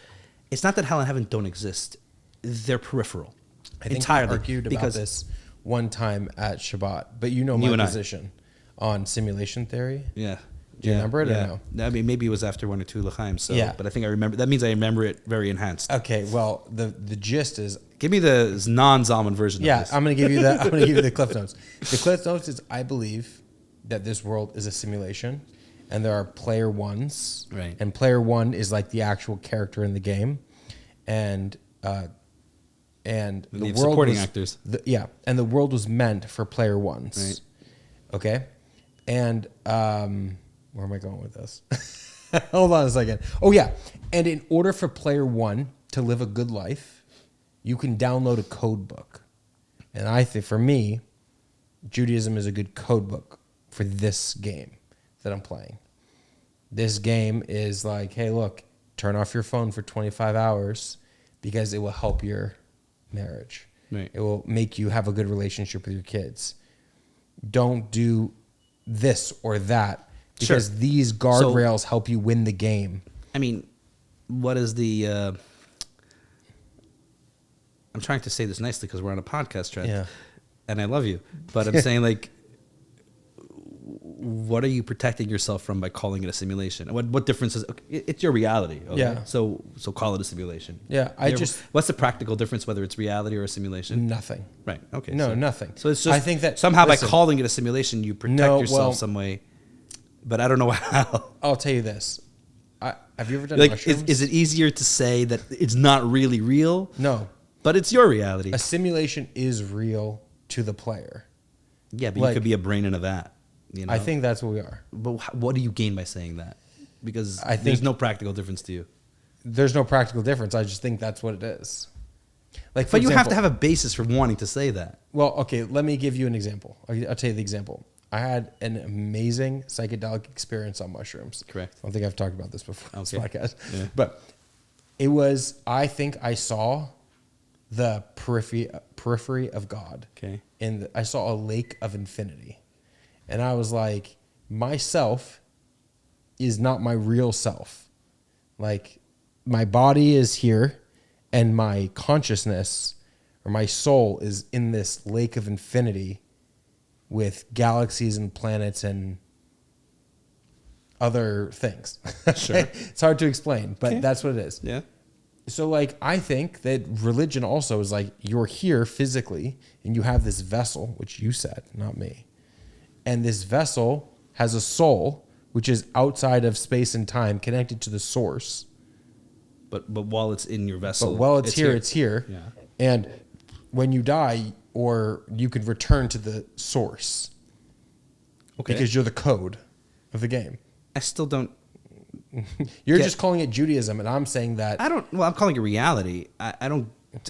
it's not that hell and heaven don't exist. They're peripheral. I think entirely. we argued about this one time at Shabbat, but my position on simulation theory. Yeah. Do you remember it or no? I mean, maybe it was after one or two l'chaim. So, yeah. But I think I remember. That means I remember it very enhanced. Okay. Well, the gist is, give me the non-Zalman version. Yeah, of this. I'm going to give you that. I'm going to give you the Cliff Notes. The Cliff Notes is, I believe that this world is a simulation, and there are player ones, right? And player one is like the actual character in the game, and the world supporting was, actors. And the world was meant for player ones. Right. Okay. And where am I going with this? Hold on a second. Oh, yeah. And in order for player one to live a good life, you can download a code book. And I think, for me, Judaism is a good code book for this game that I'm playing. This game is like, hey, look, turn off your phone for 25 hours because it will help your marriage. Right. It will make you have a good relationship with your kids. Don't do this or that because these guardrails help you win the game. I mean, what is the... I'm trying to say this nicely because we're on a podcast, Trent. Yeah. And I love you. But I'm saying, like, what are you protecting yourself from by calling it a simulation? What difference is... Okay, it's your reality. Okay? Yeah. So call it a simulation. Yeah, What's the practical difference whether it's reality or a simulation? Nothing. Right. Okay. No, nothing. So it's just... I think that somehow by calling it a simulation, you protect yourself well, some way. But I don't know how. I'll tell you this. Have you ever done Like, mushrooms? is it easier to say that it's not really real? No. But it's your reality. A simulation is real to the player. Yeah, but you could be a brain in a vat. You know? I think that's what we are. But what do you gain by saying that? Because I think there's no practical difference to you. There's no practical difference. I just think that's what it is. Like, But you have to have a basis for wanting to say that. Well, okay, let me give you an example. I'll tell you the example. I had an amazing psychedelic experience on mushrooms. Correct. I don't think I've talked about this before on this podcast. Yeah. But it was, I think I saw the periphery of God. Okay. And I saw a lake of infinity. And I was like, myself is not my real self. Like, my body is here and my consciousness or my soul is in this lake of infinity with galaxies and planets and other things. Sure. It's hard to explain, but that's what it is. Yeah. So, like, I think that religion also is like, you're here physically and you have this vessel, which you said, not me. And this vessel has a soul, which is outside of space and time, connected to the source. But while it's in your vessel. But while it's here. Yeah. And when you die, or you could return to the source. Okay. Because you're the code of the game. I still don't. You're just calling it Judaism, and I'm saying that. Well, I'm calling it reality. I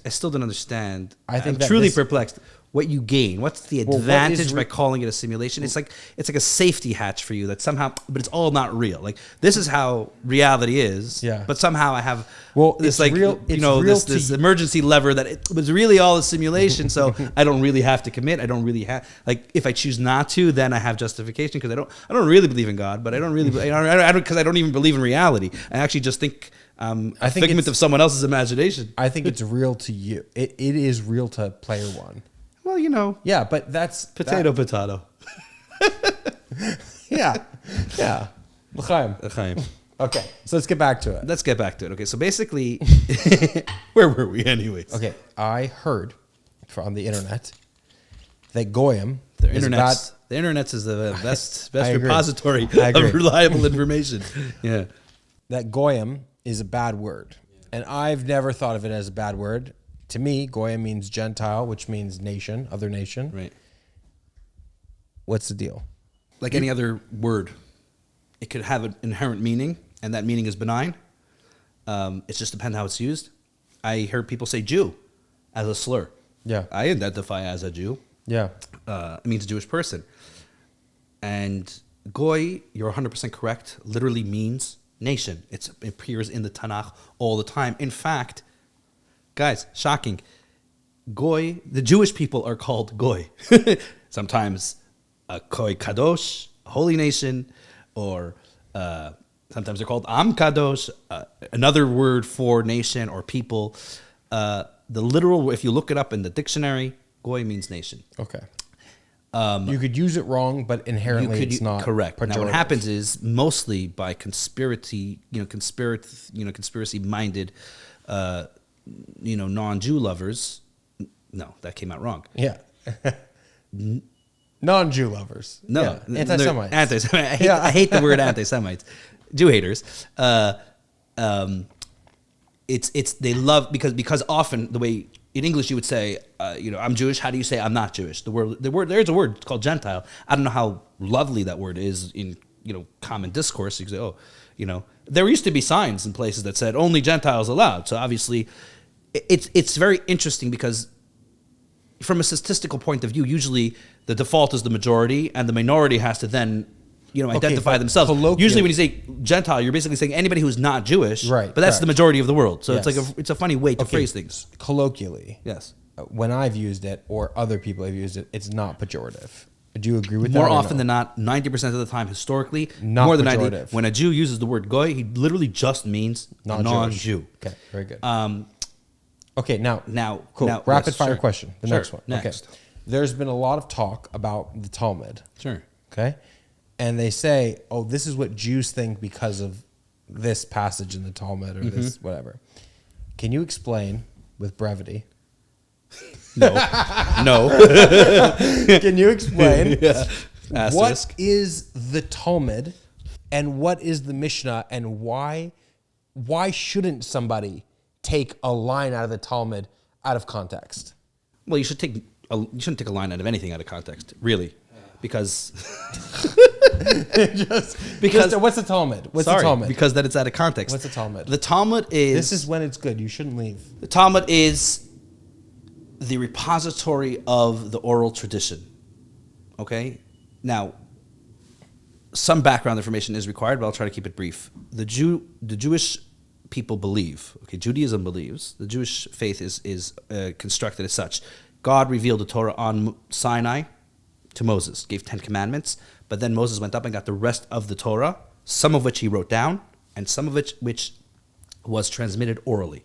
still don't understand. I think I'm truly perplexed. What you gain? What's the advantage by calling it a simulation? It's like a safety hatch for you that somehow, but it's all not real. Like, this is how reality is. Yeah. But somehow I have this it's like real, this emergency lever that it was really all a simulation. So I don't really have to commit. I don't really have, like, if I choose not to, then I have justification because I don't really believe in God, but I don't really because I don't even believe in reality. I actually just think a figment of someone else's imagination. I think it's real to you. It is real to player one. Well, you know. Yeah, but that's... Potato. Yeah. L'chaim. Okay, so let's get back to it. Okay, so basically, where were we anyways? Okay, I heard from the internet that Goyim... The internet is the best repository of reliable information. Yeah. That Goyim is a bad word. And I've never thought of it as a bad word. To me, Goyim means Gentile, which means nation, other nation. Right. What's the deal? Like any other word, it could have an inherent meaning, and that meaning is benign. It just depends how it's used. I heard people say Jew as a slur. Yeah. I identify as a Jew. Yeah. It means a Jewish person. And Goy, you're 100% correct, literally means nation. It appears in the Tanakh all the time. In fact, guys, shocking. Goy, the Jewish people are called Goy. Sometimes a Koy Kadosh, a holy nation, or sometimes they're called Am Kadosh, another word for nation or people. The literal, if you look it up in the dictionary, Goy means nation. Okay. You could use it wrong, but inherently it's not correct. pejorative. Now, what happens is mostly by conspiracy minded, non-Jew lovers. No, that came out wrong. Yeah. Non-Jew lovers. No. Yeah. Anti-Semites. Anti-Semites. I hate the word anti-Semites. Jew haters. It's they love because often the way in English you would say, I'm Jewish. How do you say I'm not Jewish? The word there's a word called Gentile. I don't know how lovely that word is in common discourse. You say, there used to be signs in places that said only Gentiles allowed. So obviously, it's very interesting because from a statistical point of view, usually the default is the majority, and the minority has to then, identify themselves. Usually, when you say Gentile, you're basically saying anybody who's not Jewish, right? But that's the majority of the world. So Yes. it's a funny way to phrase things. Colloquially, Yes. When I've used it or other people have used it, it's not pejorative. Do you agree with that? More often than not, 90% of the time, historically, Not more than pejorative. 90, when a Jew uses the word goy, he literally just means non-Jew. Okay, very good. Okay, now cool. Now, Rapid yes, fire sure. question. The Sure. next one. Next. Okay. There's been a lot of talk about the Talmud. Sure. Okay. And they say, oh, this is what Jews think because of this passage in the Talmud or this whatever. Can you explain with brevity? No. Can you explain Asterisk. what is the Talmud and what is the Mishnah and why shouldn't somebody take a line out of the Talmud out of context? Well, you shouldn't take a line out of anything out of context, really, because what's the Talmud? What's the Talmud? Because that it's out of context. What's the Talmud? The Talmud is This is when it's good. You shouldn't leave. the Talmud is the repository of the oral tradition. Okay, now some background information is required, but I'll try to keep it brief. The Jewish people believe. Okay, Judaism believes. The Jewish faith is constructed as such. God revealed the Torah on Sinai to Moses, gave 10 commandments, but then Moses went up and got the rest of the Torah, some of which he wrote down, and some of which was transmitted orally.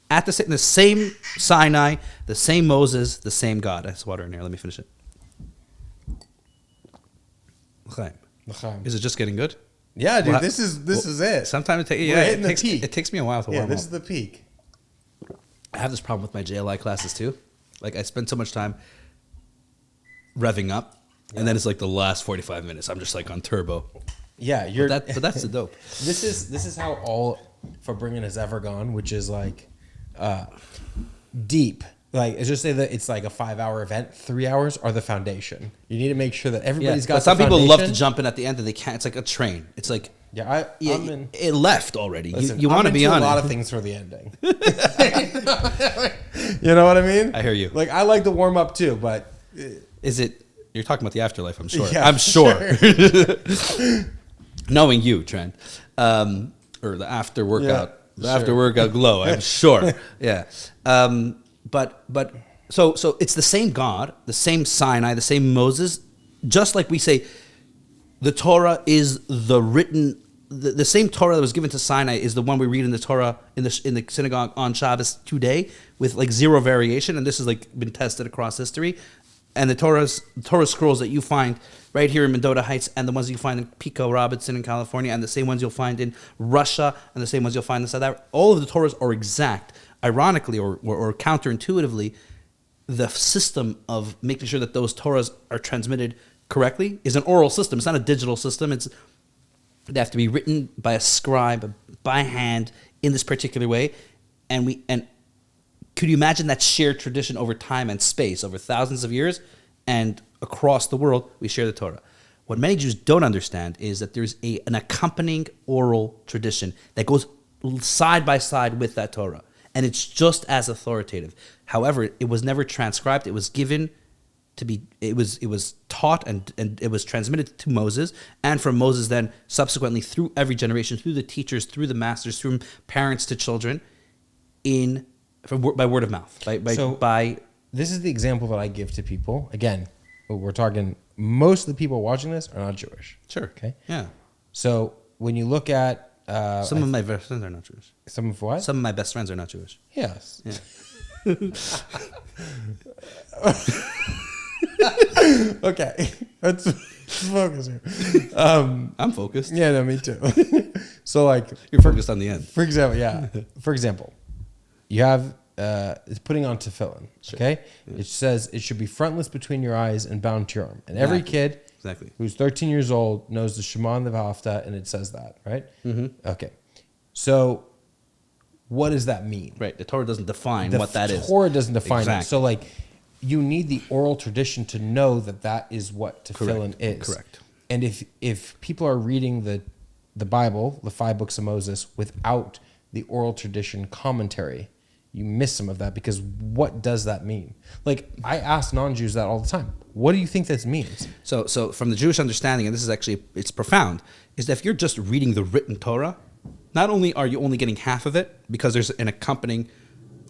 At the same Sinai, the same Moses, the same God. That's water in here. Let me finish it. Is it just getting good? Yeah, dude. Well, this is it. Sometimes it takes me a while to warm up. This is the peak. I have this problem with my JLI classes too. Like I spend so much time revving up, and then it's like the last 45 minutes. I'm just like on turbo. Yeah, But that's the dope. This is how all Farbringen has ever gone, which is like deep. Like just say that it's like a 5-hour event. 3 hours are the foundation. You need to make sure that everybody's got. But some the people love to foundation. jump in at the end, and they can't. It's like a train. It's like I'm in. it left already. Listen, You want to be on a lot it. of things for the ending. You know what I mean? I hear you. Like I like to warm up too, but Is it? You're talking about the afterlife. I'm sure. Yeah, I'm sure. Knowing you, Trent, or the after workout, after workout glow. I'm sure. Yeah. But so it's the same God, the same Sinai, the same Moses. Just like we say, the Torah is the written. The same Torah that was given to Sinai is the one we read in the Torah in the synagogue on Shabbos today with like zero variation, and this has like been tested across history. And the Torah scrolls that you find right here in Mendota Heights, and the ones you find in Pico Robinson in California, and the same ones you'll find in Russia, and the same ones you'll find in South Africa, all of the Torahs are exact. Ironically, or counterintuitively, the system of making sure that those Torahs are transmitted correctly is an oral system. It's not a digital system. They have to be written by a scribe, by hand, in this particular way. And could you imagine that shared tradition over time and space, over thousands of years, and across the world, we share the Torah. What many Jews don't understand is that there's an accompanying oral tradition that goes side by side with that Torah. And it's just as authoritative. However, it was never transcribed. It was given to be. It was taught and it was transmitted to Moses, and from Moses then subsequently through every generation, through the teachers, through the masters, from parents to children, by word of mouth. By this is the example that I give to people. Again, we're talking. Most of the people watching this are not Jewish. Sure. Okay. Yeah. So when you look at some of my best friends are not Jewish. Some of what? Some of my best friends are not Jewish. Yes. Yeah. Okay. Let's focus here. I'm focused. Yeah, no, me too. So like You're focused on the end. For example, yeah. For example, you have it's putting on tefillin. Sure. Okay. Yeah. It says it should be frontless between your eyes and bound to your arm. And every kid who's 13 years old knows the Shema and the V'afta, and it says that, right? Mm-hmm. Okay. So what does that mean? Right. The Torah doesn't define what that is. The Torah doesn't define Exactly. it. So like you need the oral tradition to know that is what tefillin is. Correct. And if people are reading the Bible, the 5 books of Moses, without the oral tradition commentary, you miss some of that, because what does that mean? Like, I ask non-Jews that all the time. What do you think this means? So from the Jewish understanding, and this is actually, it's profound, is that if you're just reading the written Torah, not only are you only getting half of it, because there's an accompanying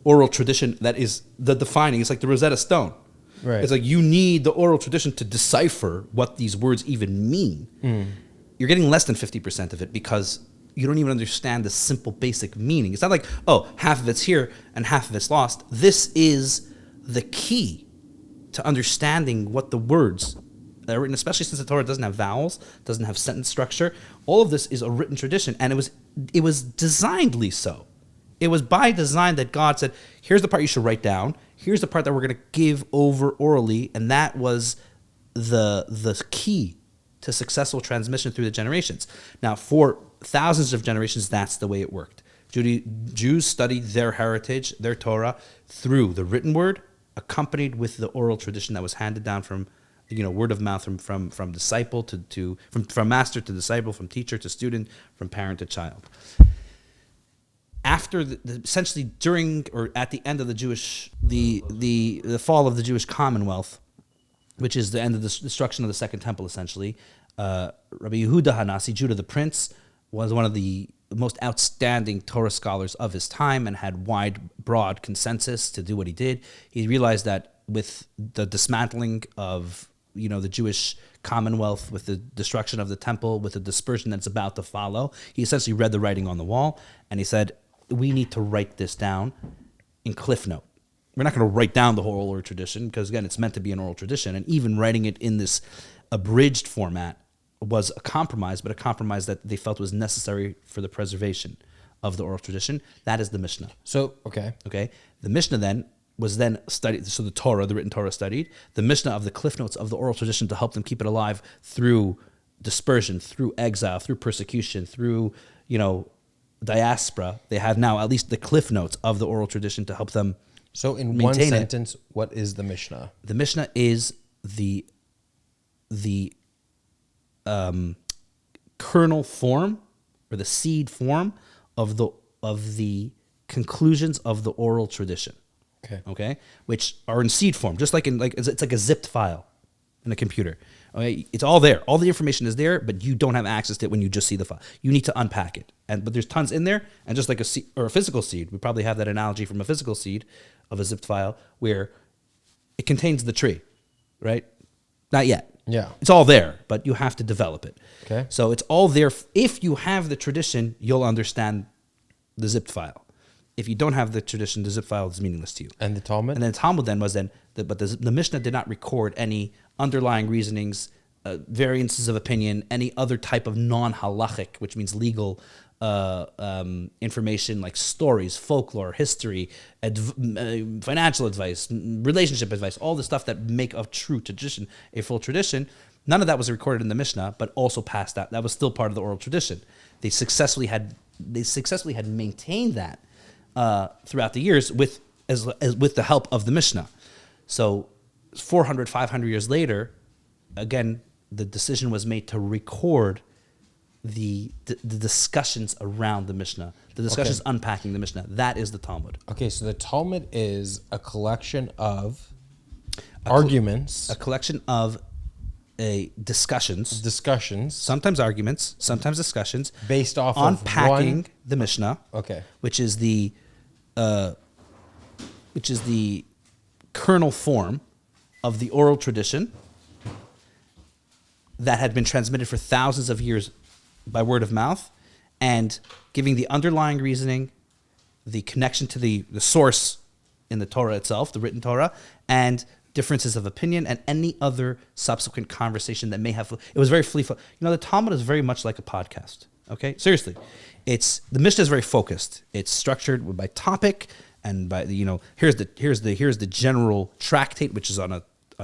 oral tradition that is the defining, it's like the Rosetta Stone. Right. It's like you need the oral tradition to decipher what these words even mean. You're getting less than 50% of it because you don't even understand the simple basic meaning. It's not like, oh, half of it's here and half of it's lost. This is the key to understanding what the words that are written, especially since the Torah doesn't have vowels, doesn't have sentence structure. All of this is a written tradition, and it was designedly so. It was by design that God said, here's the part you should write down. Here's the part that we're going to give over orally, and that was the key to successful transmission through the generations. Now, for thousands of generations, that's the way it worked. Jews studied their heritage, their Torah, through the written word, accompanied with the oral tradition that was handed down from, word of mouth, from disciple from master to disciple, from teacher to student, from parent to child. After essentially during or at the end of the fall of the Jewish Commonwealth, which is the end of the destruction of the Second Temple, essentially, Rabbi Yehuda Hanasi, Judah the Prince, was one of the most outstanding Torah scholars of his time and had broad consensus to do what he did. He realized that with the dismantling of the Jewish Commonwealth, with the destruction of the temple, with the dispersion that's about to follow, he essentially read the writing on the wall, and he said, we need to write this down in Cliff Note. We're not going to write down the whole oral tradition because, again, it's meant to be an oral tradition. And even writing it in this abridged format was a compromise, but a compromise that they felt was necessary for the preservation of the oral tradition. That is the Mishnah. So, okay. The Mishnah was studied. So the Torah, the written Torah, studied. The Mishnah of the Cliff Notes of the oral tradition to help them keep it alive through dispersion, through exile, through persecution, through, diaspora. They have now at least the Cliff Notes of the oral tradition to help them. So in one sentence, what is the Mishnah? The Mishnah is the kernel form or the seed form of the conclusions of the oral tradition. Okay, which are in seed form, just like it's like a zipped file in a computer. Okay, it's all there. All the information is there, but you don't have access to it when you just see the file. You need to unpack it, but there's tons in there. And just like a seed or a physical seed, we probably have that analogy from a physical seed of a zipped file where it contains the tree, right? Not yet. Yeah, it's all there, but you have to develop it. Okay, so it's all there. If you have the tradition, you'll understand the zipped file. If you don't have the tradition, the zip file is meaningless to you. And the Talmud? And then the Talmud but the Mishnah did not record any underlying reasonings, variances of opinion, any other type of non-halachic, which means legal information like stories, folklore, history, financial advice, relationship advice, all the stuff that make a true tradition a full tradition. None of that was recorded in the Mishnah, but also passed that. That was still part of the oral tradition. They successfully had maintained that throughout the years with the help of the Mishnah. So 400, 500 years later, again, the decision was made to record the discussions around the Mishnah, the discussions unpacking the Mishnah. That is the Talmud. Okay, so the Talmud is a collection of arguments. A collection of discussions. Sometimes arguments, sometimes discussions. Based off unpacking of the Mishnah. Okay. Which is the kernel form of the oral tradition that had been transmitted for thousands of years by word of mouth, and giving the underlying reasoning, the connection to the source in the Torah itself, the written Torah, and differences of opinion and any other subsequent conversation that may have. It was very free. The Talmud is very much like a podcast. Okay, seriously, the Mishnah is very focused. It's structured by topic and by here's the general tractate, which is on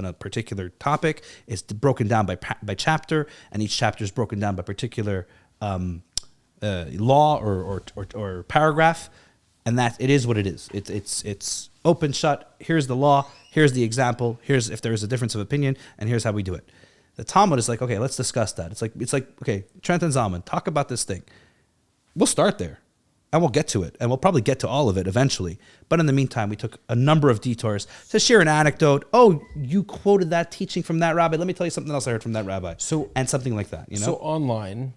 a particular topic. It's broken down by chapter, and each chapter is broken down by particular law or paragraph, and that it is what it is. It's open shut. Here's the law. Here's the example. Here's if there is a difference of opinion, and here's how we do it. The Talmud is like, okay, let's discuss that. It's like okay, Trent and Zalman, talk about this thing. We'll start there. and we'll get to it, and we'll probably get to all of it eventually. But in the meantime, we took a number of detours to share an anecdote. Oh, you quoted that teaching from that rabbi. Let me tell you something else I heard from that rabbi. And something like that, So online,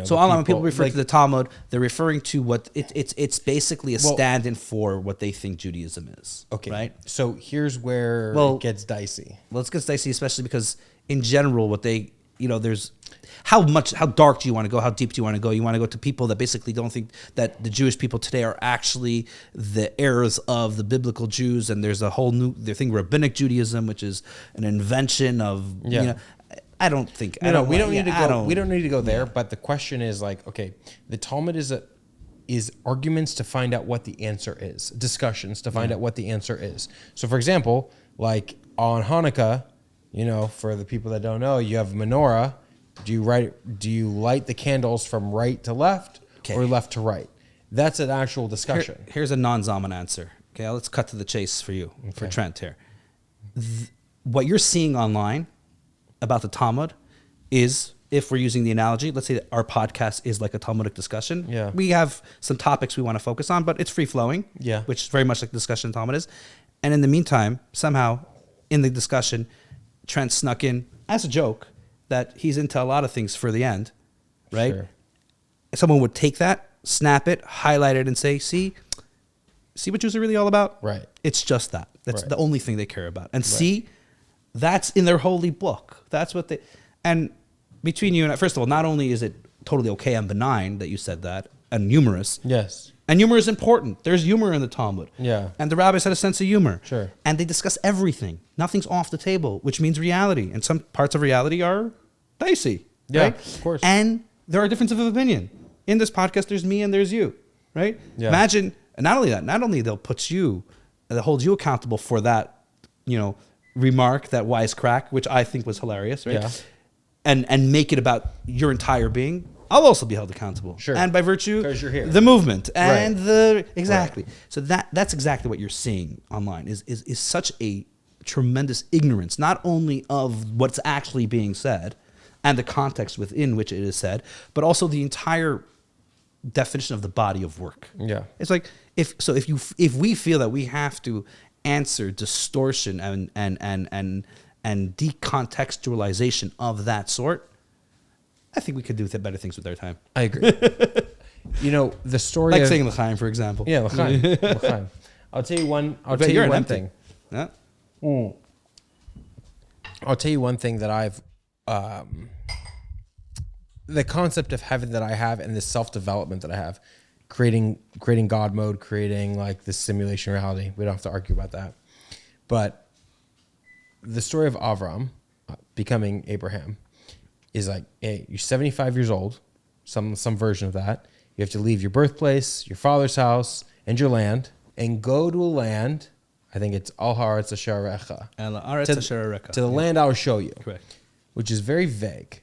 so online, when people refer to the Talmud, they're referring to what it's basically a stand-in for what they think Judaism is. Okay. Right? So here's where it gets dicey. Well, it gets dicey, especially because in general, what they, there's how dark do you want to go? How deep do you want to go? You want to go to people that basically don't think that the Jewish people today are actually the heirs of the biblical Jews, and there's a whole new thing, rabbinic Judaism, which is an invention of, I don't think. We don't need to go there. But the question is like, okay, the Talmud is arguments to find out what the answer is, discussions to find out what the answer is. So, for example, like on Hanukkah, for the people that don't know, you have menorah. Do you light the candles from right to left or left to right? That's an actual discussion. Here's a non-Zalman answer. Okay, let's cut to the chase for you, for Trent here. What you're seeing online about the Talmud is, if we're using the analogy, let's say that our podcast is like a Talmudic discussion. Yeah. We have some topics we want to focus on, but it's free-flowing, which is very much like the discussion Talmud is. And in the meantime, somehow, in the discussion, Trent snuck in, as a joke, that he's into a lot of things for the end, right? Sure. Someone would take that, snap it, highlight it, and say, see what Jews are really all about? Right. It's just that. That's the only thing they care about. And see, that's in their holy book. That's what they... And between you and I, first of all, not only is it totally okay and benign that you said that, and humorous. Yes. And humor is important. There's humor in the Talmud. Yeah. And the rabbis had a sense of humor. Sure. And they discuss everything. Nothing's off the table, which means reality. And some parts of reality are dicey. Yeah, right? of course. And there are differences of opinion. In this podcast, there's me and there's you, right? Yeah. Imagine, and not only that, they'll hold you accountable for that, remark, that wisecrack, which I think was hilarious, right? Yeah. And make it about your entire being. I'll also be held accountable. Sure. And by virtue, because you're here. the movement and Exactly. So that's exactly what you're seeing online is such a tremendous ignorance, not only of what's actually being said and the context within which it is said, but also the entire definition of the body of work. Yeah. It's like if we feel that we have to answer distortion and decontextualization of that sort, I think we could do better things with our time. I agree. The story like of saying l'chaim, for example. Yeah, l'chaim. L'chaim. I'll tell you one thing. Yeah. I'll tell you one thing that I've the concept of heaven that I have and this self-development that I have, creating God mode, creating like this simulation reality. We don't have to argue about that. But the story of Avram becoming Abraham is like, hey, you're 75 years old, some version of that. You have to leave your birthplace, your father's house, and your land, and go to a land. I think it's Al Haaretz Asher Arecha. To the land I will show you. Correct. Which is very vague,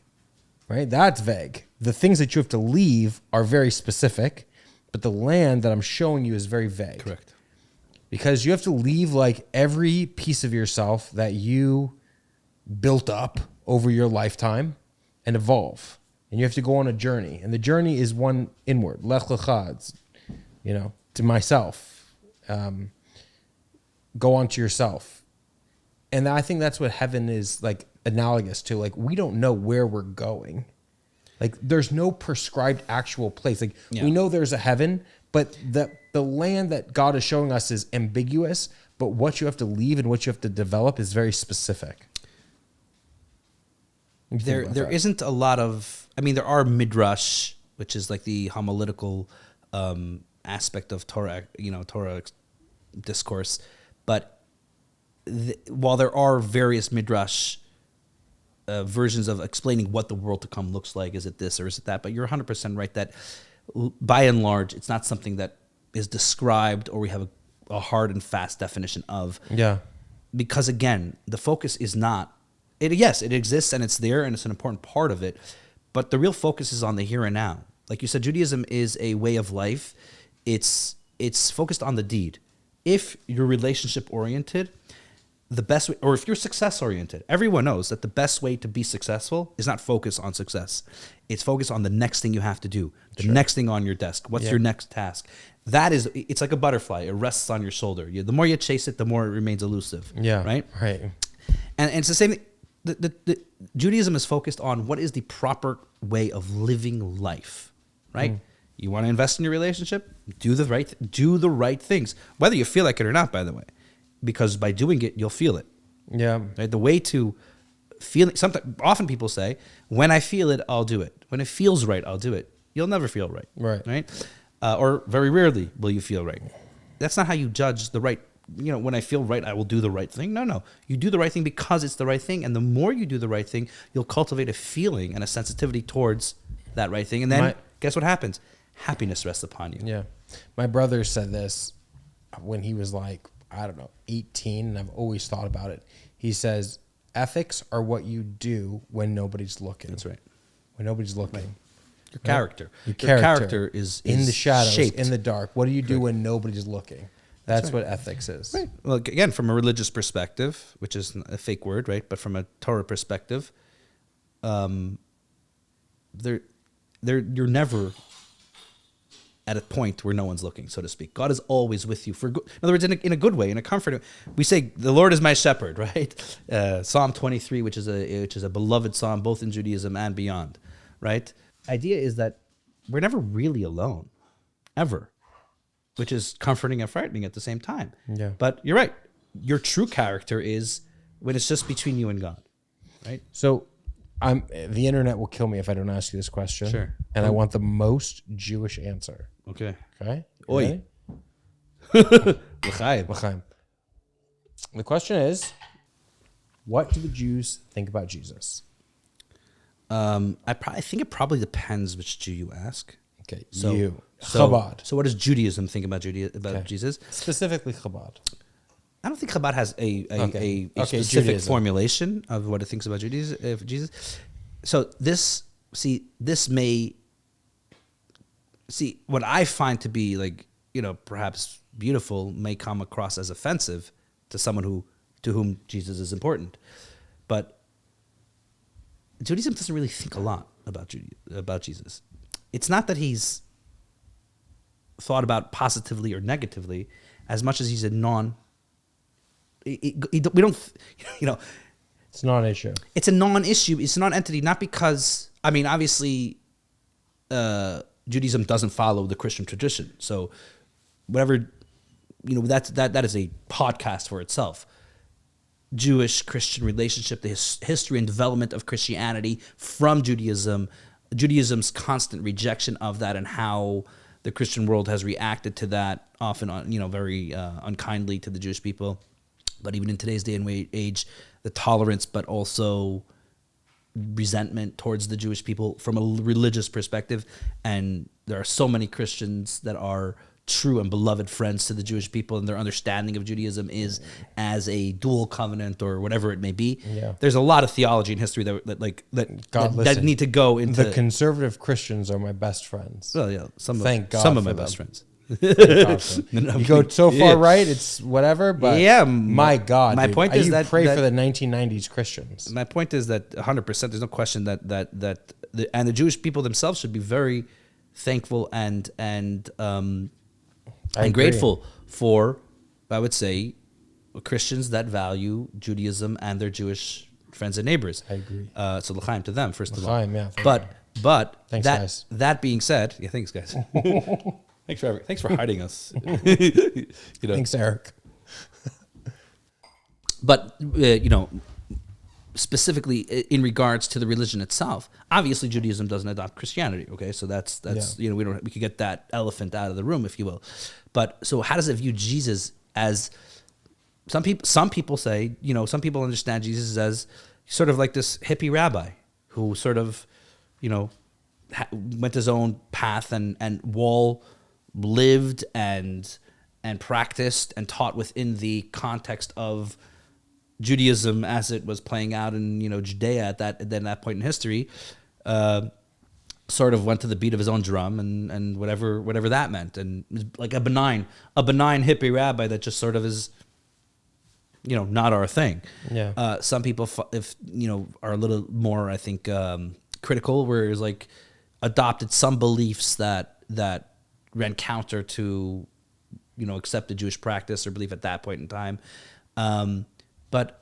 right? That's vague. The things that you have to leave are very specific, but the land that I'm showing you is very vague. Correct. Because you have to leave like every piece of yourself that you built up over your lifetime and evolve. And you have to go on a journey. And the journey is one inward. Lech lecha, to myself. Go on to yourself. And I think that's what heaven is like analogous to. Like, we don't know where we're going. Like, there's no prescribed actual place. Like, we know there's a heaven, but the land that God is showing us is ambiguous, but what you have to leave and what you have to develop is very specific. There isn't a lot of, there are midrash, which is like the homiletical aspect of Torah, Torah discourse. But while there are various midrash versions of explaining what the world to come looks like, is it this or is it that? But you're 100% right that by and large, it's not something that is described or we have a hard and fast definition of. Yeah. Because again, the focus is not, yes, it exists and it's there and it's an important part of it, but the real focus is on the here and now. Like you said, Judaism is a way of life. It's focused on the deed. If you're relationship oriented, the best way, or if you're success oriented, everyone knows that the best way to be successful is not focus on success. It's focus on the next thing you have to do, the next thing on your desk. What's your next task? It's like a butterfly. It rests on your shoulder. The more you chase it, the more it remains elusive. Yeah. Right. Right. And it's the same thing. The Judaism is focused on what is the proper way of living life. Right. You want to invest in your relationship? Do the right things, whether you feel like it or not. By the way. Because by doing it, you'll feel it. Yeah. Right? The way to feel it, often people say, when I feel it, I'll do it. When it feels right, I'll do it. You'll never feel right. Right? Or very rarely will you feel right. That's not how you judge the right. When I feel right, I will do the right thing. No. You do the right thing because it's the right thing. And the more you do the right thing, you'll cultivate a feeling and a sensitivity towards that right thing. And then guess what happens? Happiness rests upon you. Yeah. My brother said this when he was like, I don't know, 18, and I've always thought about it. He says, ethics are what you do when nobody's looking. That's right. When nobody's looking. Right. Your character. Your character is in the shadows, shaped. In the dark. What do you do when nobody's looking? That's what ethics is. Right. Well, again, from a religious perspective, which is a fake word, right? But from a Torah perspective, you're never at a point where no one's looking, so to speak. God is always with you for good. In other words, in a good way, in a comfort. We say, the Lord is my shepherd, right? Psalm 23, which is a beloved psalm, both in Judaism and beyond, right? Idea is that we're never really alone, ever, which is comforting and frightening at the same time. Yeah. But you're right. Your true character is when it's just between you and God, right? So the internet will kill me if I don't ask you this question. Sure. And I want the most Jewish answer. Okay. Oi. L'chaim. The question is, what do the Jews think about Jesus? I think it probably depends which Jew you ask. Okay. So Chabad. So what does Judaism think about Jesus? Specifically Chabad. I don't think Chabad has a specific formulation of what it thinks about Jesus. So this may what I find to be perhaps beautiful may come across as offensive to someone to whom Jesus is important, but Judaism doesn't really think a lot about Jesus. It's not that he's thought about positively or negatively as much as he's a it's not an issue. It's a non-issue. It's a non-entity, not because, obviously, Judaism doesn't follow the Christian tradition. So whatever, that is a podcast for itself. Jewish-Christian relationship, the history and development of Christianity from Judaism, Judaism's constant rejection of that, and how the Christian world has reacted to that, often, very unkindly to the Jewish people. But even in today's day and age, the tolerance, but also resentment towards the Jewish people from a religious perspective. And there are so many Christians that are true and beloved friends to the Jewish people, and their understanding of Judaism is as a dual covenant or whatever it may be. Yeah. There's a lot of theology and history that need to go into. The conservative Christians are my best friends. Well, yeah, some of my best friends. You go so far right, it's whatever. But my God, my point is that pray for the 1990s Christians. My point is that 100%. There's no question that the Jewish people themselves should be very thankful and grateful for, I would say, Christians that value Judaism and their Jewish friends and neighbors. I agree. So l'chaim to them, first of all. Yeah. But thanks, guys. That being said, thanks, guys. Thanks for hiding us. Thanks, Eric. But specifically in regards to the religion itself, obviously Judaism doesn't adopt Christianity. Okay, so that's we could get that elephant out of the room, if you will. But so how does it view Jesus? As some people say, some people understand Jesus as sort of like this hippie rabbi who sort of went his own path and lived and practiced and taught within the context of Judaism as it was playing out in Judea at that point in history. Sort of went to the beat of his own drum and whatever that meant, and like a benign hippie rabbi that just sort of is not our thing. Yeah. Some people, are a little more, I think, critical, whereas like adopted some beliefs that ran counter to, accepted Jewish practice or belief at that point in time. But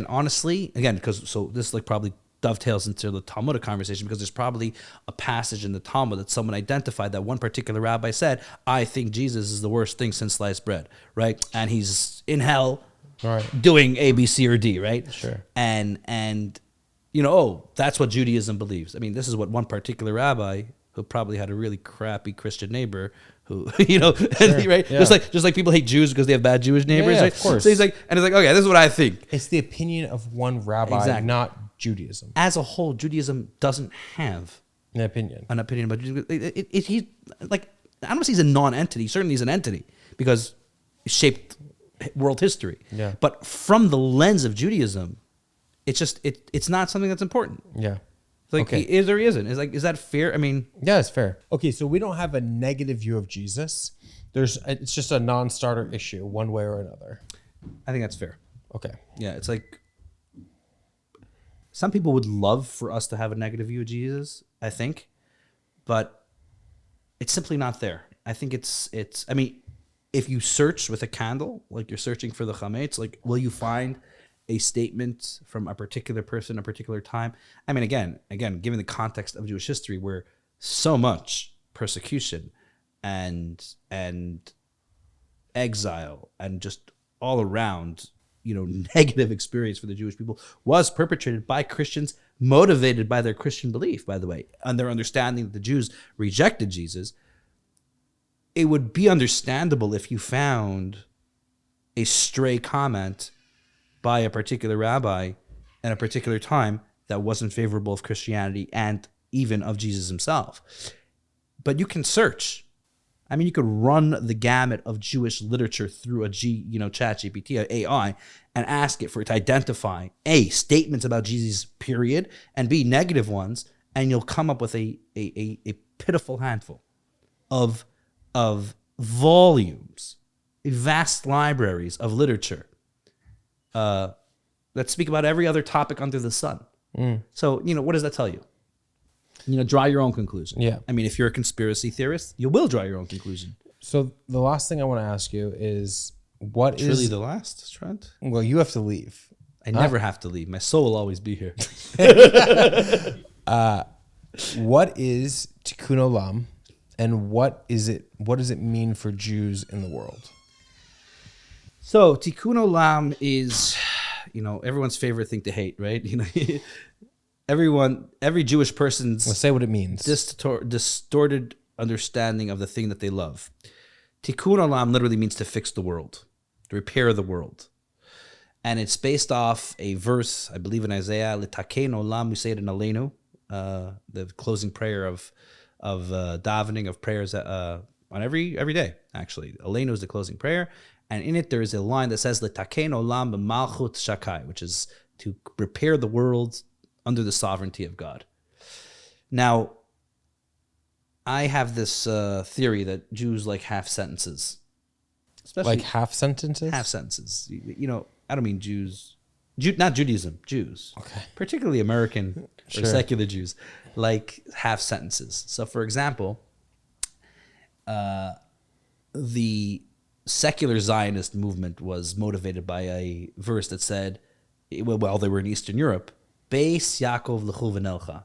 honestly, because this like probably dovetails into the Talmudic conversation, because there's probably a passage in the Talmud that someone identified that one particular rabbi said, I think Jesus is the worst thing since sliced bread, right? And he's in hell doing A, B, C, or D, right? Sure. And that's what Judaism believes. I mean, this is what one particular rabbi who probably had a really crappy Christian neighbor who, right? Yeah. Just like people hate Jews because they have bad Jewish neighbors, right? Of course. So he's like, okay, this is what I think. It's the opinion of one rabbi, not Judaism. As a whole, Judaism doesn't have an opinion about Judaism. He's like, I don't know if he's a non-entity. Certainly he's an entity because he shaped world history. Yeah. But from the lens of Judaism, it's just, it's not something that's important. Yeah. Like, he is or he isn't. Is that fair? I mean, yeah, it's fair. Okay, so we don't have a negative view of Jesus. It's just a non-starter issue, one way or another. I think that's fair. Okay. Yeah, it's like some people would love for us to have a negative view of Jesus, I think, but it's simply not there. I think it's. I mean, if you search with a candle, like you're searching for the chametz, like will you find a statement from a particular person, a particular time? I mean, again, given the context of Jewish history, where so much persecution and exile and just all around, negative experience for the Jewish people was perpetrated by Christians, motivated by their Christian belief, by the way, and their understanding that the Jews rejected Jesus. It would be understandable if you found a stray comment by a particular rabbi at a particular time that wasn't favorable of Christianity and even of Jesus himself. But you can search. I mean, you could run the gamut of Jewish literature through a ChatGPT, AI, and ask it for it to identify A, statements about Jesus, period, and B, negative ones, and you'll come up with a pitiful handful of volumes, vast libraries of literature that speak about every other topic under the sun. So, what does that tell you? Draw your own conclusion. Yeah. I mean, if you're a conspiracy theorist, you will draw your own conclusion. So the last thing I want to ask you is, what is... Truly the last, Trent? Well, you have to leave. I never have to leave. My soul will always be here. What is Tikkun Olam, and what does it mean for Jews in the world? So Tikkun Olam is, everyone's favorite thing to hate, right? Every Jewish person's... Let's say what it means. Distorted understanding of the thing that they love. Tikkun Olam literally means to fix the world, to repair the world. And it's based off a verse, I believe in Isaiah, L'taken Olam, we say it in Aleinu, the closing prayer of davening, of prayers on every day, actually. Aleinu is the closing prayer. And in it, there is a line that says, L'taken Olam b'malchut shakai, which is to repair the world under the sovereignty of God. Now, I have this theory that Jews like half sentences. Like half sentences? Half sentences. I don't mean Jews, not Judaism, Jews. Okay. Particularly American or secular Jews, like half sentences. So, for example, the secular Zionist movement was motivated by a verse that said, while they were in Eastern Europe, Beis Yaakov l'chu v'nelcha.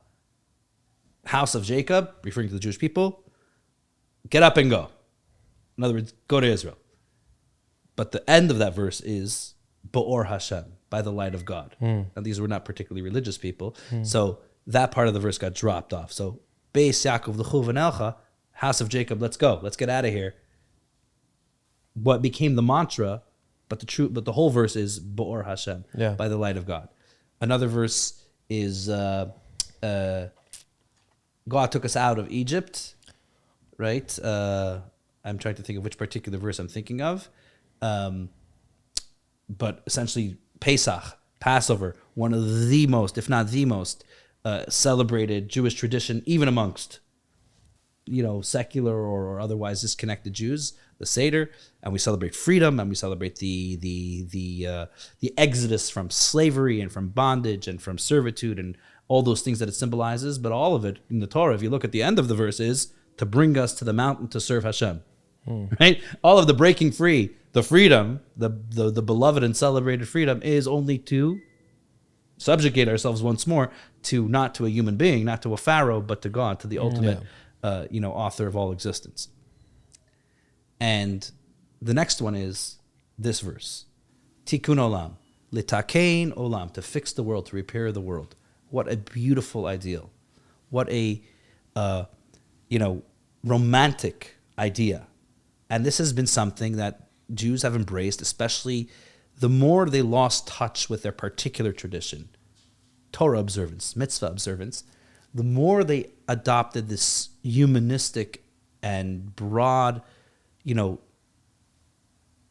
House of Jacob, referring to the Jewish people, get up and go. In other words, go to Israel. But the end of that verse is Ba'or Hashem, by the light of God. Now, these were not particularly religious people, so that part of the verse got dropped off. So, Beis Yaakov l'chu v'nelcha, House of Jacob, let's go, let's get out of here. What became the mantra, but the whole verse is Ba'or Hashem, by the light of God. Another verse is God took us out of Egypt, right? I'm trying to think of which particular verse I'm thinking of. But essentially, Pesach, Passover, one of the most, if not the most, celebrated Jewish tradition, even amongst, secular or otherwise disconnected Jews, the Seder, and we celebrate freedom, and we celebrate the exodus from slavery and from bondage and from servitude and all those things that it symbolizes. But all of it in the Torah, if you look at the end of the verse, is to bring us to the mountain to serve Hashem. Right? All of the breaking free, the freedom, the beloved and celebrated freedom is only to subjugate ourselves once more to not to a human being, not to a pharaoh, but to God, to the ultimate, author of all existence. And the next one is this verse, Tikkun Olam, litakein olam, to fix the world, to repair the world. What a beautiful ideal. What a, romantic idea. And this has been something that Jews have embraced, especially the more they lost touch with their particular tradition, Torah observance, mitzvah observance, the more they adopted this humanistic and broad,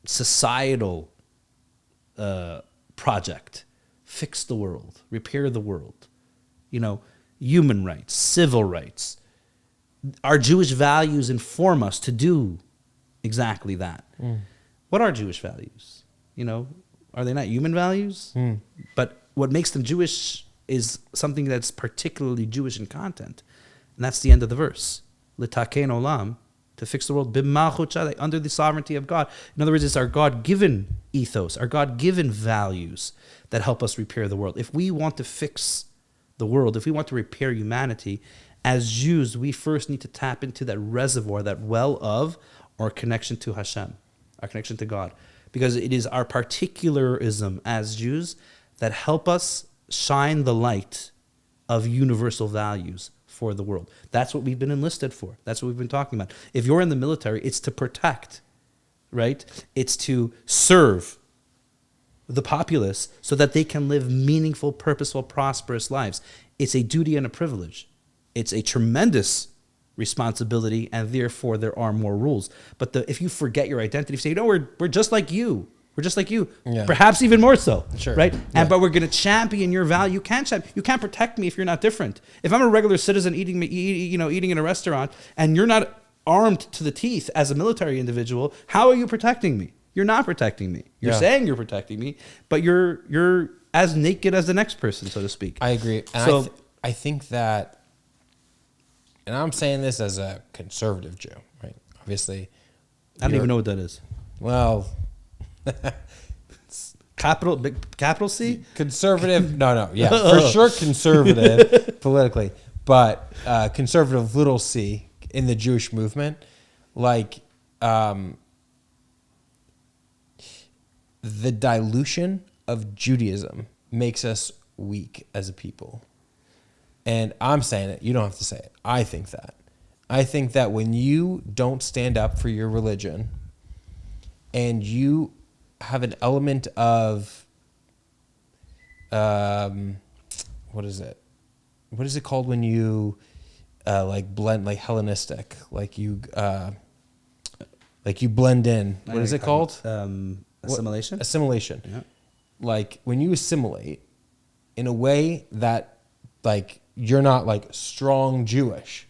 societal project. Fix the world, repair the world, human rights, civil rights. Our Jewish values inform us to do exactly that. What are Jewish values? Are they not human values? But what makes them Jewish is something that's particularly Jewish in content. And that's the end of the verse. Litakein olam, to fix the world, b'malchut shadai, under the sovereignty of God. In other words, it's our God-given ethos, our God-given values that help us repair the world. If we want to fix the world, if we want to repair humanity, as Jews, we first need to tap into that reservoir, that well of our connection to Hashem, our connection to God. Because it is our particularism as Jews that help us shine the light of universal values for the world. That's what we've been enlisted for. That's what we've been talking about. If you're in the military, it's to protect, right? It's to serve the populace so that they can live meaningful, purposeful, prosperous lives. It's a duty and a privilege. It's a tremendous responsibility, and therefore there are more rules. But if you forget your identity, if you say, we're just like you. We're just like you, perhaps even more so, sure. Right? But we're going to champion your value. You can't protect me if you're not different. If I'm a regular citizen eating in a restaurant, and you're not armed to the teeth as a military individual, how are you protecting me? You're not protecting me. You're saying you're protecting me, but you're as naked as the next person, so to speak. I agree. And I think that, and I'm saying this as a conservative Jew, right? Obviously, I don't even know what that is. Well. Capital C? Conservative? No. Yeah, for sure conservative politically, but conservative little c in the Jewish movement. Like the dilution of Judaism makes us weak as a people. And I'm saying it. You don't have to say it. I think that. I think that when you don't stand up for your religion and you have an element of, what is it? What is it called when you blend, like Hellenistic, like you blend in? What is it called? Assimilation. Assimilation. Yeah. Like when you assimilate in a way that like you're not like strong Jewish.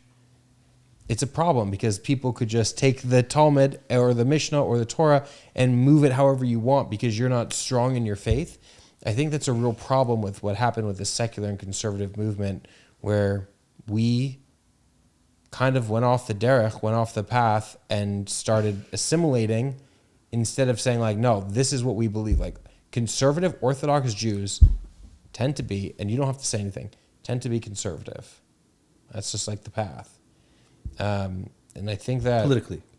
It's a problem because people could just take the Talmud or the Mishnah or the Torah and move it however you want because you're not strong in your faith. I think that's a real problem with what happened with the secular and conservative movement, where we kind of went off the derech, went off the path, and started assimilating instead of saying like, no, this is what we believe. Like conservative Orthodox Jews tend to be, and you don't have to say anything, tend to be conservative. That's just like the path. And I think that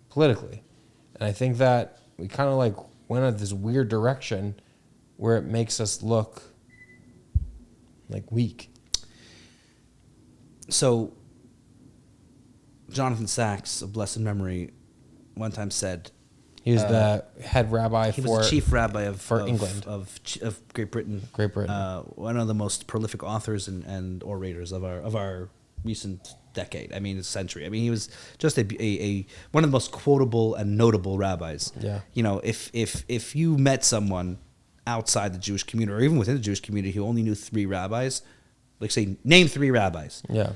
politically, and I think that we kind of like went in this weird direction where it makes us look like weak. So Jonathan Sacks of blessed memory one time said he was the head rabbi. He was the chief rabbi of England of Great Britain. One of the most prolific authors and orators of our recent decade. I mean, a century. I mean, he was just a one of the most quotable and notable rabbis. Yeah. If you met someone outside the Jewish community or even within the Jewish community who only knew 3 rabbis, like say name 3 rabbis. Yeah.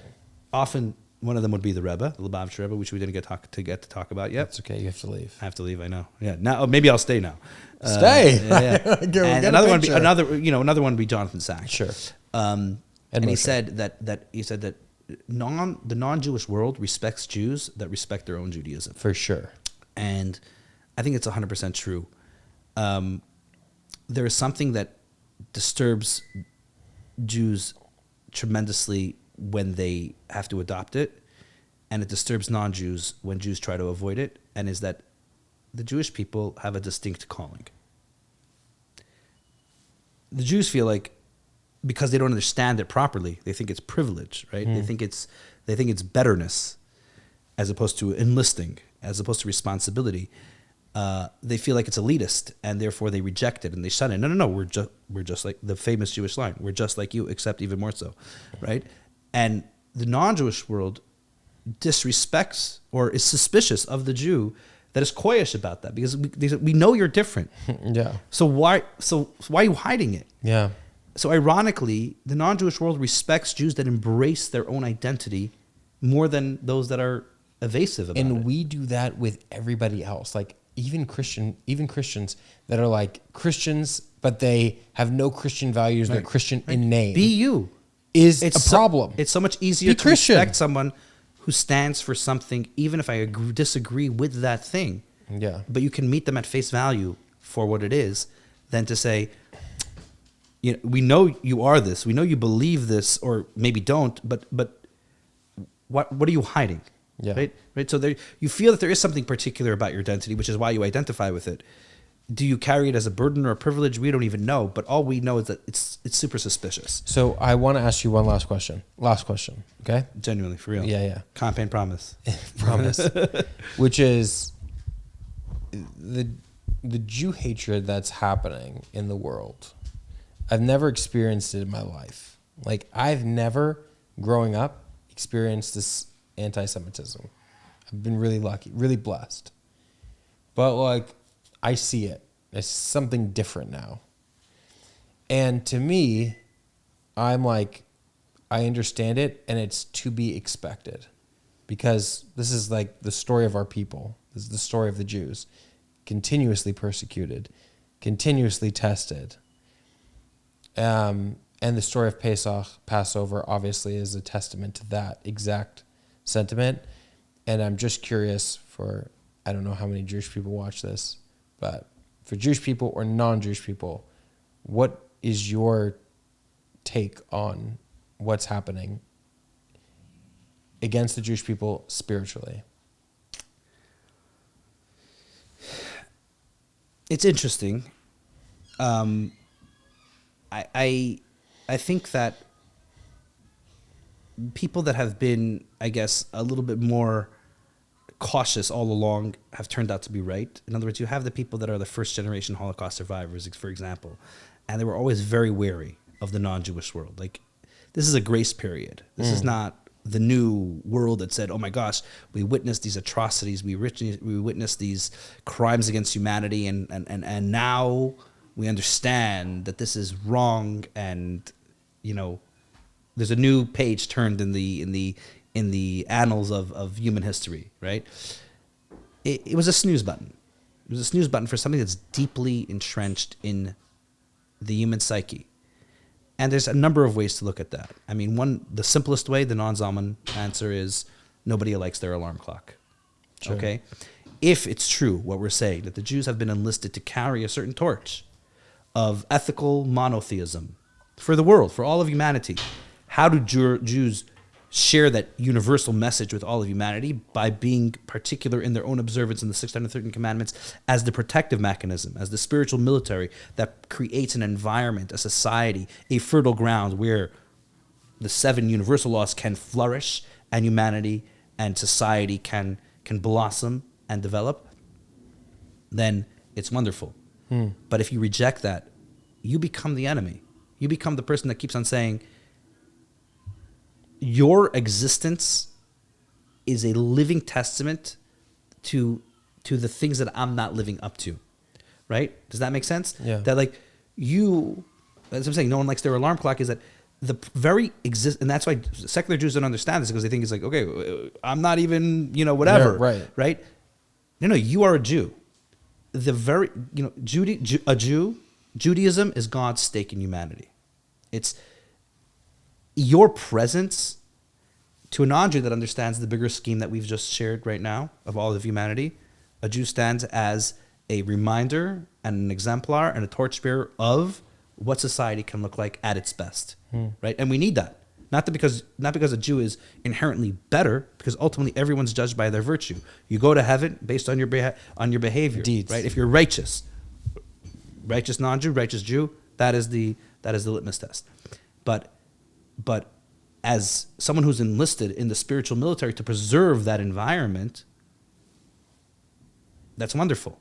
Often One of them would be the Rebbe, the Lubavitcher Rebbe, which we didn't get to talk about yet. It's okay. You have to leave. I have to leave. I know. Yeah. Now maybe I'll stay now. Stay. Yeah. And another one. Another one would be Jonathan Sacks. Sure. And he said that the non-Jewish world respects Jews that respect their own Judaism. For sure. And I think it's 100% true. There is something that disturbs Jews tremendously when they have to adopt it, and it disturbs non-Jews when Jews try to avoid it, and is that the Jewish people have a distinct calling. The Jews feel like, because they don't understand it properly, they think it's privilege, right? They think it's betterness, as opposed to enlisting, as opposed to responsibility. They feel like it's elitist, and therefore they reject it and they shun it. No, we're just like the famous Jewish line. We're just like you, except even more so, right? And the non-Jewish world disrespects or is suspicious of the Jew that is coyish about that, because we know you're different. Yeah. So why are you hiding it? Yeah. So ironically, the non-Jewish world respects Jews that embrace their own identity more than those that are evasive about it. And we do that with everybody else. Like even Christians that are like Christians, but they have no Christian values. Right. They're Christian in name. Be you. Is a problem. It's so much easier to respect someone who stands for something, even if I disagree with that thing. Yeah. But you can meet them at face value for what it is, than to say, we know you are this, we know you believe this, or maybe don't, but what are you hiding? Yeah. Right. So there, you feel that there is something particular about your identity, which is why you identify with it. Do you carry it as a burden or a privilege? We don't even know, but all we know is that it's super suspicious. So I want to ask you one last question. Okay? Genuinely, for real. Yeah. Campaign promise. Promise. Which is the Jew hatred that's happening in the world. I've never experienced it in my life. Like, I've never, growing up, experienced this anti-Semitism. I've been really lucky, really blessed. But, like, I see it. It's something different now. And to me, I'm like, I understand it, and it's to be expected. Because this is like the story of our people. This is the story of the Jews. Continuously persecuted, continuously tested. And the story of Passover, obviously, is a testament to that exact sentiment. And I'm just curious for, I don't know how many Jewish people watch this, but for Jewish people or non-Jewish people, what is your take on what's happening against the Jewish people spiritually? It's interesting. I think that people that have been, I guess, a little bit more cautious all along have turned out to be right. In other words, you have the people that are the first generation Holocaust survivors, for example, and they were always very wary of the non-Jewish world. Like, this is a grace period. This is not the new world that said, oh my gosh, we witnessed these atrocities, we witnessed these crimes against humanity, and now we understand that this is wrong, and there's a new page turned in the annals of human history, right? It was a snooze button. It was a snooze button for something that's deeply entrenched in the human psyche. And there's a number of ways to look at that. I mean, the simplest way, the non-Zalman answer is nobody likes their alarm clock. Sure. Okay? If it's true what we're saying, that the Jews have been enlisted to carry a certain torch of ethical monotheism for the world, for all of humanity, how do Jews share that universal message with all of humanity? By being particular in their own observance in the 613 commandments as the protective mechanism, as the spiritual military that creates an environment, a society, a fertile ground where the 7 universal laws can flourish and humanity and society can blossom and develop, then it's wonderful. But if you reject that, you become the enemy. You become the person that keeps on saying, your existence is a living testament to the things that I'm not living up to, right? Does that make sense? Yeah. That, like, as I'm saying, no one likes their alarm clock, is that the very exist, and that's why secular Jews don't understand this, because they think it's like, okay, I'm not even, whatever, Yeah, right? No, you are a Jew. The very, Judaism is God's stake in humanity. It's your presence to a non-Jew that understands the bigger scheme that we've just shared right now of all of humanity. A Jew stands as a reminder and an exemplar and a torchbearer of what society can look like at its best, right? And we need that. Not because a Jew is inherently better, because ultimately everyone's judged by their virtue. You go to heaven based on your behavior, Deeds. right? If you're righteous non-Jew, righteous Jew, that is the litmus test. But as someone who's enlisted in the spiritual military to preserve that environment, that's wonderful.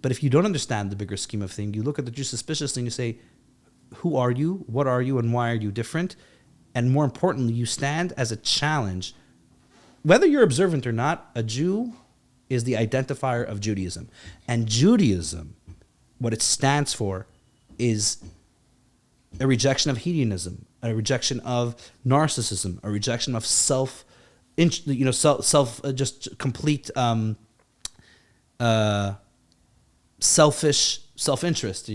But if you don't understand the bigger scheme of things, you look at the Jew suspiciously and you say, who are you? What are you? And why are you different? And more importantly, you stand as a challenge. Whether you're observant or not, a Jew is the identifier of Judaism. And Judaism, what it stands for, is a rejection of hedonism, a rejection of narcissism, a rejection of complete selfish self-interest.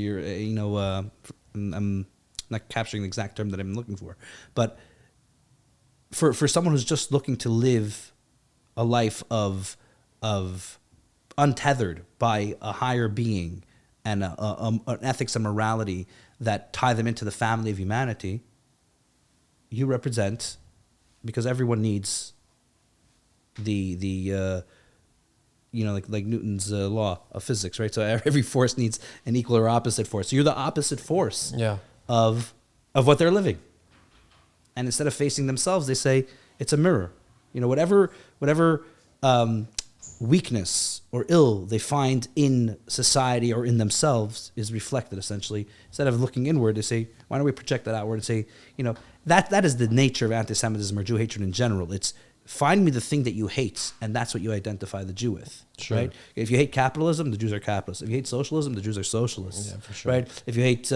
I'm not capturing the exact term that I'm looking for, but for someone who's just looking to live a life of untethered by a higher being and an ethics and morality that tie them into the family of humanity, you represent, because everyone needs like Newton's law of physics, right? So every force needs an equal or opposite force. So you're the opposite force of what they're living. And instead of facing themselves, they say it's a mirror. Whatever weakness or ill they find in society or in themselves is reflected, essentially. Instead of looking inward, they say, why don't we project that outward and say, that is the nature of anti-Semitism or Jew hatred in general. It's find me the thing that you hate, and that's what you identify the Jew with, right? If you hate capitalism, the Jews are capitalists. If you hate socialism, the Jews are socialists, yeah, for sure. right? If you hate,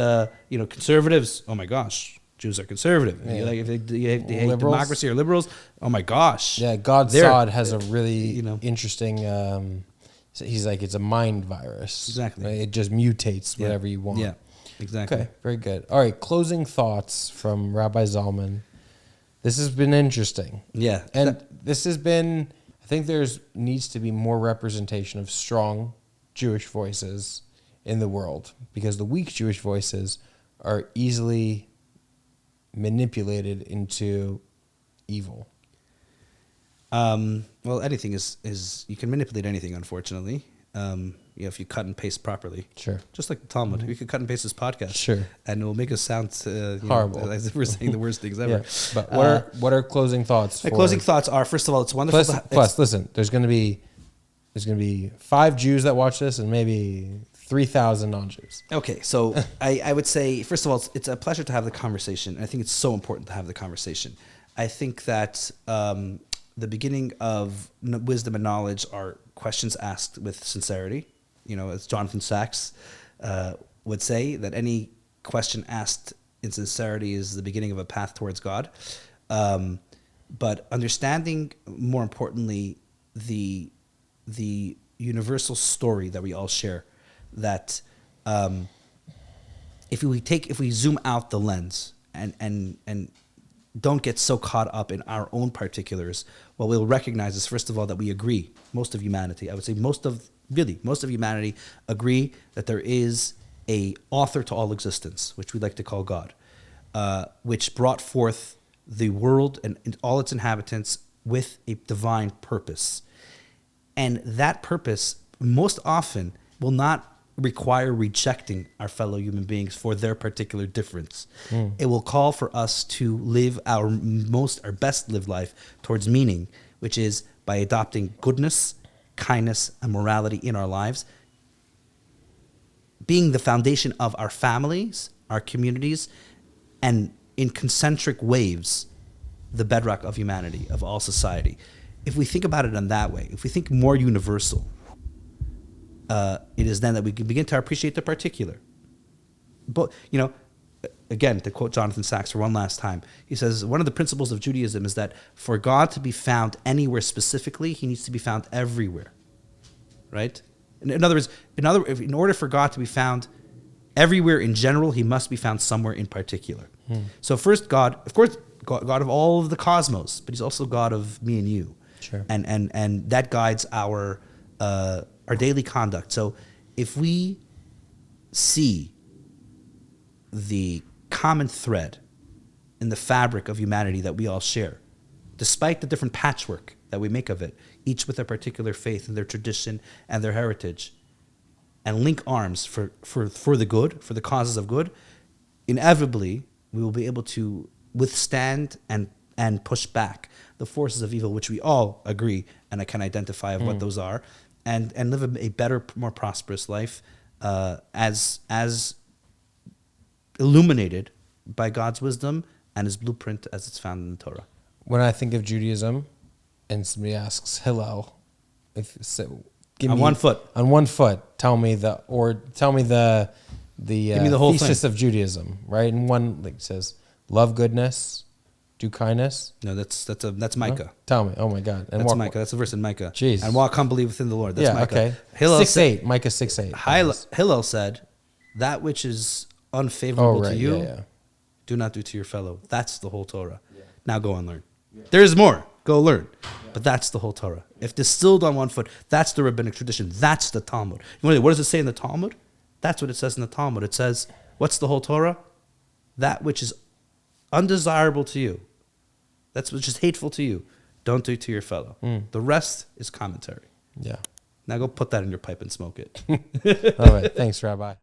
conservatives, oh my gosh, Jews are conservative. Yeah. If you hate democracy or liberals, oh my gosh. Yeah, God Sod has a really interesting. He's like, it's a mind virus. Exactly. Right? It just mutates whatever you want. Yeah, exactly. Okay, very good. All right, closing thoughts from Rabbi Zalman. This has been interesting. Yeah. And this has been, I think needs to be more representation of strong Jewish voices in the world, because the weak Jewish voices are easily manipulated into evil. Well, anything is you can manipulate anything, unfortunately. If you cut and paste properly. Sure. Just like the Talmud. We could cut and paste this podcast. Sure. And it will make us sound horrible. as if we're saying the worst things ever. Yeah. But what are closing thoughts? My closing thoughts are, first of all, it's wonderful. Plus, listen, there's going to be 5 Jews that watch this and maybe 3,000 non-Jews. Okay, so I would say, first of all, it's a pleasure to have the conversation. And I think it's so important to have the conversation. I think that the beginning of wisdom and knowledge are questions asked with sincerity. As Jonathan Sachs would say, that any question asked in sincerity is the beginning of a path towards God. But understanding, more importantly, the universal story that we all share, that if we zoom out the lens and don't get so caught up in our own particulars, what we'll recognize is, first of all, that we agree, most of humanity, I would say most of humanity agree that there is a author to all existence, which we like to call God, which brought forth the world and all its inhabitants with a divine purpose. And that purpose most often will not require rejecting our fellow human beings for their particular difference. It will call for us to live our best lived life towards meaning, which is by adopting goodness, kindness, and morality in our lives, being the foundation of our families, our communities, and in concentric waves, the bedrock of humanity, of all society. If we think about it in that way, if we think more universal, it is then that we can begin to appreciate the particular. But again, to quote Jonathan Sachs for one last time, he says, one of the principles of Judaism is that for God to be found anywhere specifically, he needs to be found everywhere. Right? In other words, in order for God to be found everywhere in general, he must be found somewhere in particular. So first, God, of course, God of all of the cosmos, but he's also God of me and you. Sure. And that guides our daily conduct. So if we see the common thread in the fabric of humanity that we all share, despite the different patchwork that we make of it, each with a particular faith and their tradition and their heritage, and link arms for the good, for the causes of good, inevitably we will be able to withstand and push back the forces of evil, which we all agree and I can identify of what those are, and live a better, more prosperous life as illuminated by God's wisdom and his blueprint as it's found in the Torah. When I think of Judaism, and somebody asks Hillel, give on me, one foot. On one foot, tell me the Give me the whole thesis thing. of Judaism, right? And one like says, love goodness, do kindness. No, that's Micah. Huh? Tell me. Oh my God. And That's walk, Micah. That's a verse in Micah. Jeez. And walk humbly within the Lord. That's yeah, Micah. okay. Hillel 6:8. Micah 6:8. Hillel said, that which is unfavorable to you, yeah. do not do to your fellow. That's the whole Torah. Yeah. Now go and learn. Yeah. There's more. Go learn. Yeah. But that's the whole Torah. If distilled on one foot, that's the rabbinic tradition. That's the Talmud. What does it say in the Talmud? That's what it says in the Talmud. It says, what's the whole Torah? That which is undesirable to you, that's which is hateful to you, don't do to your fellow. The rest is commentary. Yeah. Now go put that in your pipe and smoke it. All right. Thanks, Rabbi.